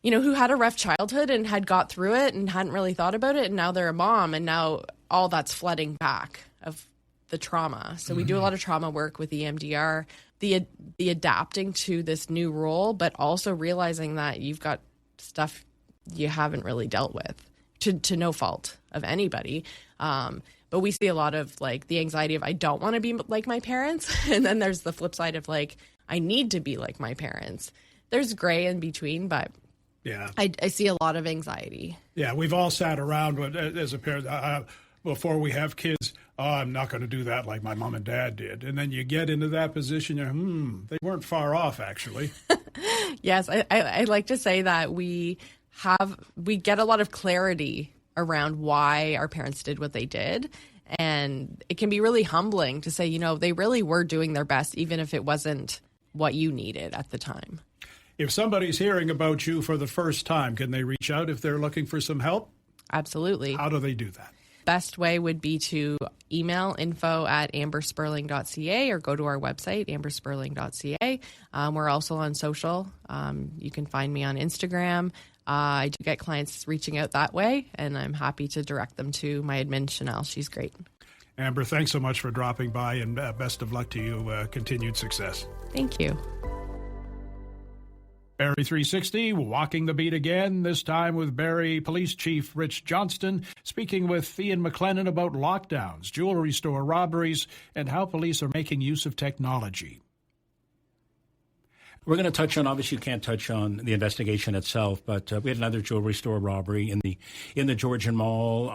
who had a rough childhood and had got through it and hadn't really thought about it. And now they're a mom, and now all that's flooding back of the trauma. So we do a lot of trauma work with EMDR, the adapting to this new role, but also realizing that you've got stuff you haven't really dealt with to no fault of anybody. But we see a lot of like the anxiety of, I don't want to be like my parents. And then there's the flip side of like, I need to be like my parents. There's gray in between, but yeah, I see a lot of anxiety. Yeah, we've all sat around as a parent before we have kids. Oh, I'm not going to do that like my mom and dad did. And then you get into that position, they weren't far off, actually. Yes, I like to say that we get a lot of clarity around why our parents did what they did. And it can be really humbling to say, they really were doing their best, even if it wasn't what you needed at the time. If somebody's hearing about you for the first time, can they reach out if they're looking for some help? Absolutely. How do they do that? Best way would be to email info@ambersperling.ca or go to our website, ambersperling.ca. We're also on social. You can find me on Instagram. I do get clients reaching out that way, and I'm happy to direct them to my admin, Chanel. She's great. Amber, thanks so much for dropping by, and best of luck to you. Continued success. Thank you. Barrie 360, walking the beat again, this time with Barrie Police Chief Rich Johnston, speaking with Ian McLennan about lockdowns, jewelry store robberies, and how police are making use of technology. We're going to touch on, obviously you can't touch on the investigation itself, but we had another jewelry store robbery in the Georgian Mall.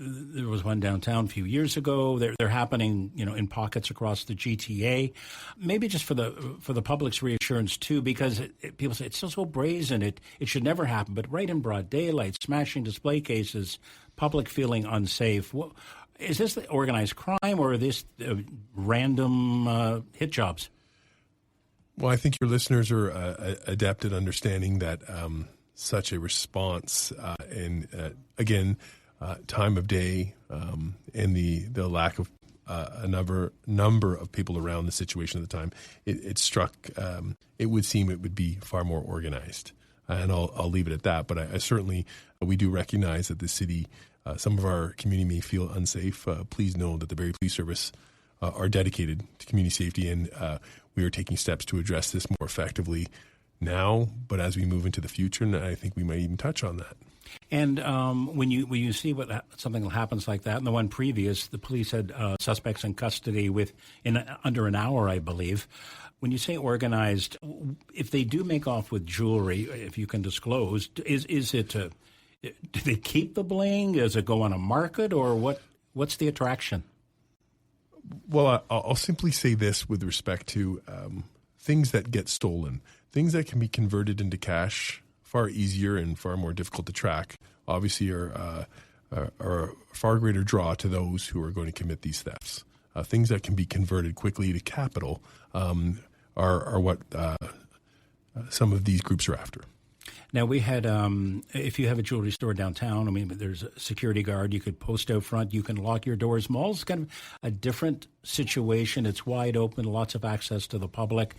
There was one downtown a few years ago. They're happening, in pockets across the GTA. Maybe just for the public's reassurance too, because people say it's so brazen, it should never happen. But right in broad daylight, smashing display cases, public feeling unsafe. Is this the organized crime, or are this random hit jobs? Well, I think your listeners are adept at understanding that such a response and, again, time of day and the lack of a number of people around the situation at the time, it struck, it would seem it would be far more organized. And I'll leave it at that. But I certainly, we do recognize that the city, some of our community may feel unsafe. Please know that the Barrie Police Service are dedicated to community safety, and we are taking steps to address this more effectively now, but as we move into the future, and I think we might even touch on that. And when you see something happens like that, and the one previous, the police had suspects in custody in under an hour, I believe. When you say organized, if they do make off with jewelry, if you can disclose, is it do they keep the bling? Does it go on a market, or what's the attraction? Well, I'll simply say this with respect to things that get stolen, things that can be converted into cash, far easier and far more difficult to track, obviously are a far greater draw to those who are going to commit these thefts. Things that can be converted quickly to capital are what some of these groups are after. Now, we had, if you have a jewelry store downtown, there's a security guard. You could post out front. You can lock your doors. Mall's kind of a different situation. It's wide open, lots of access to the public.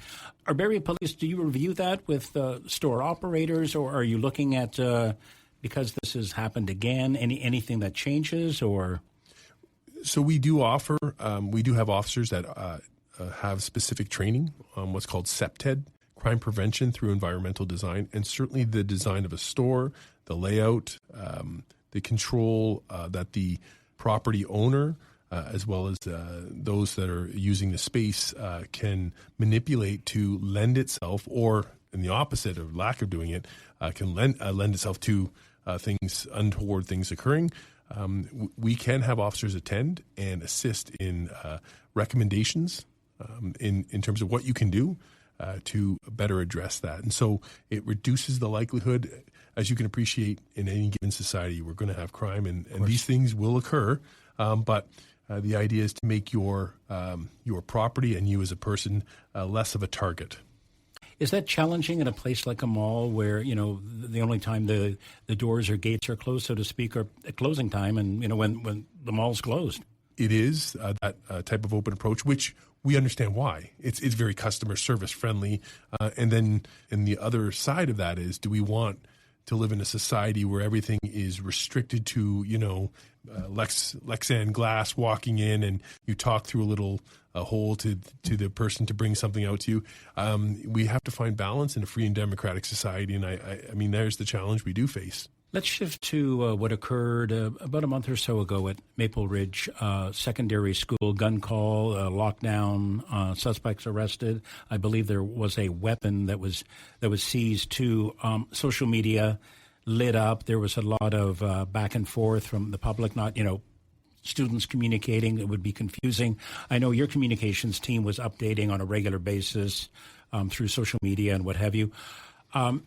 Are Barrie Police, do you review that with store operators, or are you looking at, because this has happened again, anything that changes, or? So we do offer, we do have officers that have specific training on what's called CEPTED, crime prevention through environmental design, and certainly the design of a store, the layout, the control that the property owner, as well as those that are using the space, can manipulate to lend itself, or in the opposite of lack of doing it, can lend itself to untoward things occurring. We can have officers attend and assist in recommendations in terms of what you can do to better address that. And so it reduces the likelihood, as you can appreciate, in any given society, we're going to have crime, and these things will occur. But the idea is to make your property and you as a person less of a target. Is that challenging in a place like a mall where, the only time the doors or gates are closed, so to speak, are at closing time and, when the mall's closed? It is that type of open approach, which we understand why. It's very customer service friendly. And then the other side of that is, do we want to live in a society where everything is restricted to, Lexan glass walking in and you talk through a little hole to the person to bring something out to you? We have to find balance in a free and democratic society. And I mean, there's the challenge we do face. Let's shift to what occurred about a month or so ago at Maple Ridge Secondary School. Gun call, lockdown, suspects arrested. I believe there was a weapon that was seized too. Social media lit up. There was a lot of back and forth from the public, not, students communicating. It would be confusing. I know your communications team was updating on a regular basis through social media and what have you.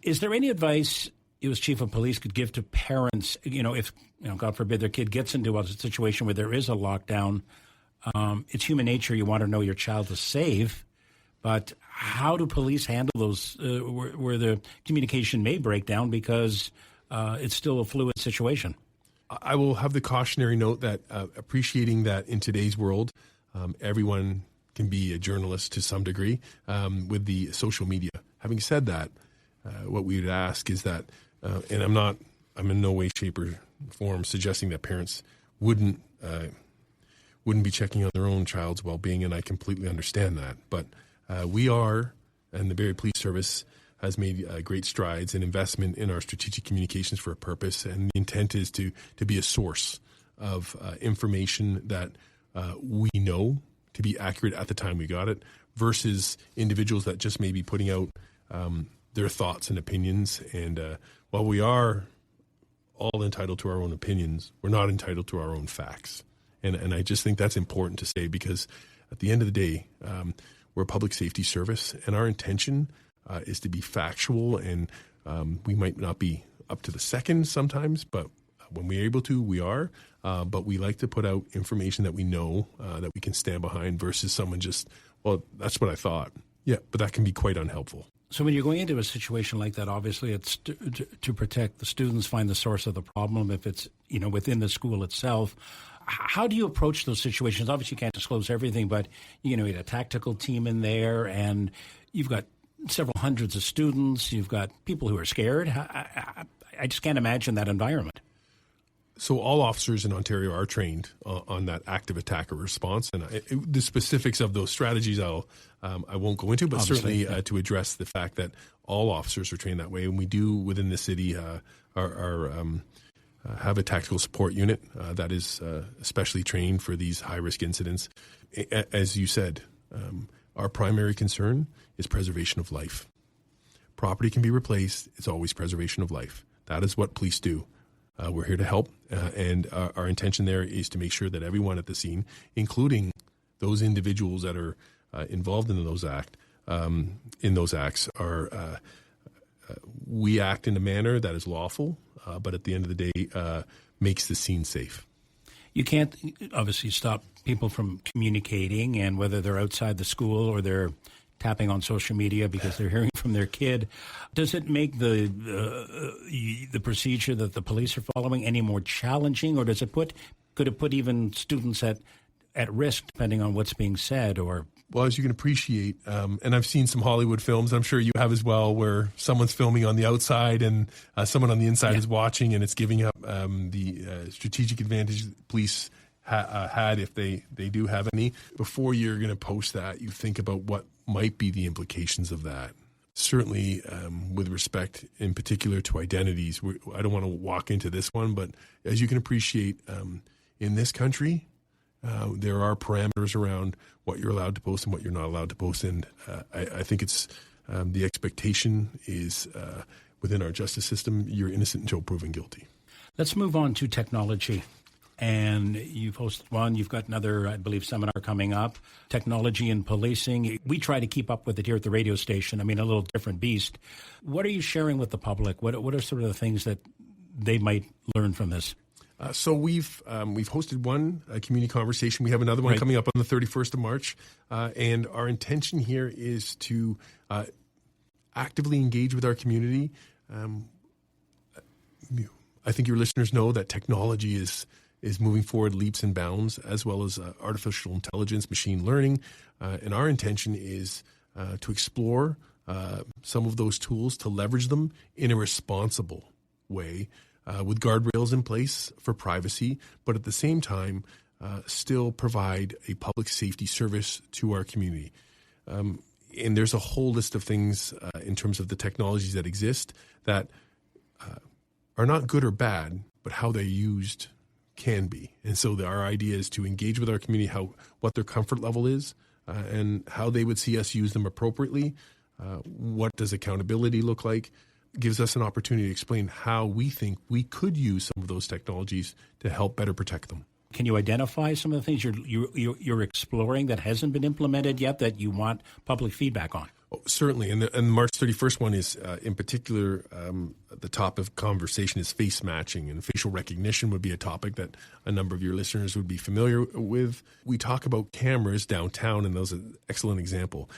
Is there any advice you as chief of police could give to parents, if, God forbid, their kid gets into a situation where there is a lockdown? It's human nature. You want to know your child is safe, but how do police handle those where the communication may break down because it's still a fluid situation? I will have the cautionary note that appreciating that in today's world, everyone can be a journalist to some degree with the social media. Having said that, what we would ask is that, and I'm in no way, shape, or form suggesting that parents wouldn't be checking on their own child's well-being, and I completely understand that. But we are, and the Barrie Police Service has made great strides in investment in our strategic communications for a purpose, and the intent is to be a source of information that we know to be accurate at the time we got it, versus individuals that just may be putting out their thoughts and opinions. And while we are all entitled to our own opinions, we're not entitled to our own facts. And I just think that's important to say, because at the end of the day, we're a public safety service, and our intention is to be factual. And we might not be up to the second sometimes, but when we're able to, we are. But we like to put out information that we know that we can stand behind, versus someone just, well, that's what I thought. Yeah, but that can be quite unhelpful. So when you're going into a situation like that, obviously it's to protect the students, find the source of the problem. If it's, within the school itself, how do you approach those situations? Obviously you can't disclose everything, but, you had a tactical team in there, and you've got several hundreds of students. You've got people who are scared. I just can't imagine that environment. So all officers in Ontario are trained on that active attacker response, and the specifics of those strategies I won't go into, but obviously, certainly to address the fact that all officers are trained that way, and we do within the city have a tactical support unit that is especially trained for these high-risk incidents. As you said, our primary concern is preservation of life. Property can be replaced. It's always preservation of life. That is what police do. We're here to help, and our intention there is to make sure that everyone at the scene, including those individuals that are involved in those acts, are we act in a manner that is lawful, but at the end of the day, makes the scene safe. You can't obviously stop people from communicating, and whether they're outside the school or they're tapping on social media because they're hearing from their kid. Does it make the procedure that the police are following any more challenging, or could it put even students at risk depending on what's being said? Or well, as you can appreciate, and I've seen some Hollywood films, I'm sure you have as well, where someone's filming on the outside and someone on the inside is watching, and it's giving up the strategic advantage police had, if they do have any. Before you're going to post that, you think about what might be the implications of that. Certainly, with respect in particular to identities, I don't want to walk into this one, but as you can appreciate, in this country, there are parameters around what you're allowed to post and what you're not allowed to post. And I think it's the expectation is within our justice system, you're innocent until proven guilty. Let's move on to technology. and you've hosted one. You've got another, I believe, seminar coming up, Technology in Policing. We try to keep up with it here at the radio station. I mean, a little different beast. What are you sharing with the public? What are sort of the things that they might learn from this? So we've hosted one community conversation. We have another one coming up on the 31st of March. And our intention here is to actively engage with our community. I think your listeners know that technology is moving forward leaps and bounds, as well as artificial intelligence, machine learning. And our intention is to explore some of those tools, to leverage them in a responsible way, with guardrails in place for privacy, but at the same time, still provide a public safety service to our community. And there's a whole list of things in terms of the technologies that exist that are not good or bad, but how they're used can be. And so our idea is to engage with our community, what their comfort level is, and how they would see us use them appropriately. What does accountability look like? Gives us an opportunity to explain how we think we could use some of those technologies to help better protect them. Can you identify some of the things you're exploring that hasn't been implemented yet that you want public feedback on? Oh, certainly. And the March 31st one is, in particular, the topic of conversation is face matching, and facial recognition would be a topic that a number of your listeners would be familiar with. We talk about cameras downtown, and those are an excellent example.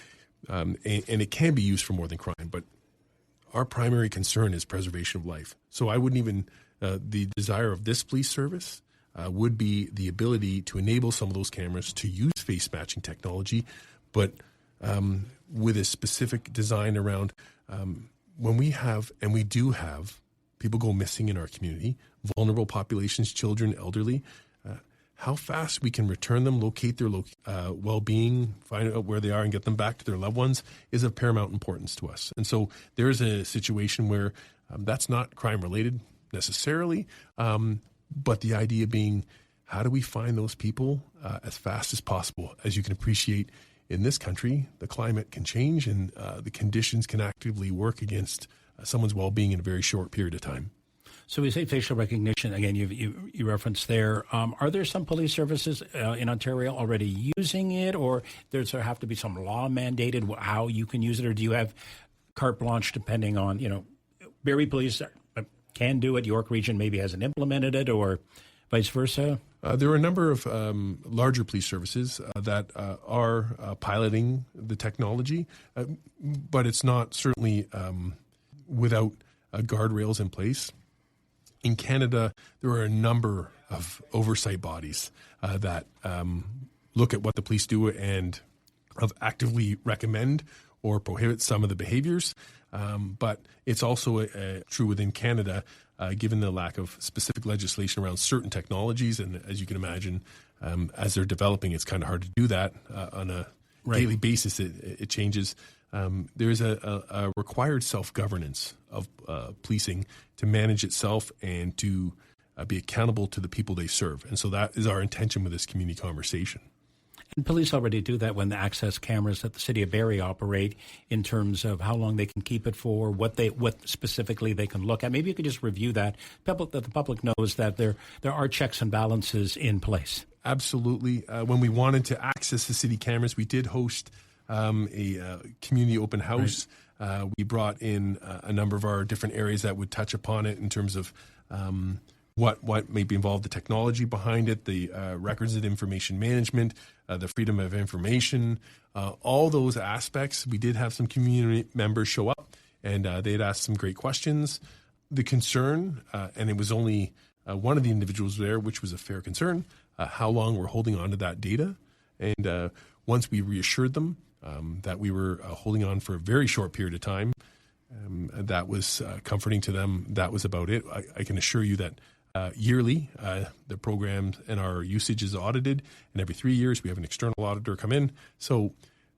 And it can be used for more than crime, but our primary concern is preservation of life. So I wouldn't even, the desire of this police service would be the ability to enable some of those cameras to use face matching technology, but with a specific design around when we have, and we do have, people go missing in our community, vulnerable populations, children, elderly, how fast we can return them, locate their well-being, find out where they are and get them back to their loved ones is of paramount importance to us. And so there's a situation where that's not crime-related necessarily, but the idea being, how do we find those people as fast as possible? As you can appreciate, in this country, the climate can change and the conditions can actively work against someone's well-being in a very short period of time. So we say facial recognition, again, you referenced there. Are there some police services in Ontario already using it, or does there have to be some law mandated how you can use it, or do you have carte blanche depending on, Barrie Police can do it, York Region maybe hasn't implemented it, or vice versa? There are a number of larger police services that are piloting the technology, but it's not certainly without guardrails in place. In Canada, there are a number of oversight bodies that look at what the police do and actively recommend or prohibit some of the behaviors. But it's also true within Canada, given the lack of specific legislation around certain technologies. And as you can imagine, as they're developing, it's kind of hard to do that on a daily basis. It changes. There is a required self-governance of policing to manage itself and to be accountable to the people they serve. And so that is our intention with this community conversation. And police already do that when the access cameras at the city of Barrie operate in terms of how long they can keep it for, what specifically they can look at. Maybe you could just review that, that the public knows that there are checks and balances in place. Absolutely. When we wanted to access the city cameras, we did host a community open house. Right. We brought in a number of our different areas that would touch upon it in terms of what may be involved, the technology behind it, the records and information management, the freedom of information, all those aspects. We did have some community members show up, and they had asked some great questions. The concern, and it was only one of the individuals there, which was a fair concern, how long we're holding on to that data. And once we reassured them that we were holding on for a very short period of time, that was comforting to them. That was about it. I can assure you that yearly, the program and our usage is audited, and every 3 years we have an external auditor come in. So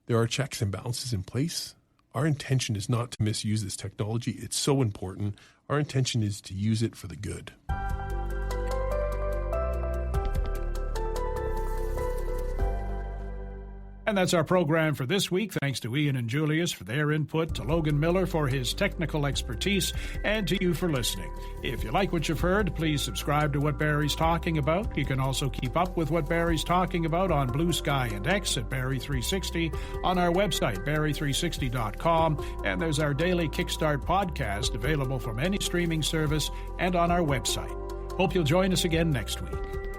there are checks and balances in place. Our intention is not to misuse this technology. It's so important. Our intention is to use it for the good. And that's our program for this week. Thanks to Ian and Julius for their input, to Logan Miller for his technical expertise, and to you for listening. If you like what you've heard, please subscribe to What Barrie's Talking About. You can also keep up with What Barrie's Talking About on Blue Sky and X at Barrie360, on our website, Barrie360.com, and there's our daily Kickstart podcast available from any streaming service and on our website. Hope you'll join us again next week.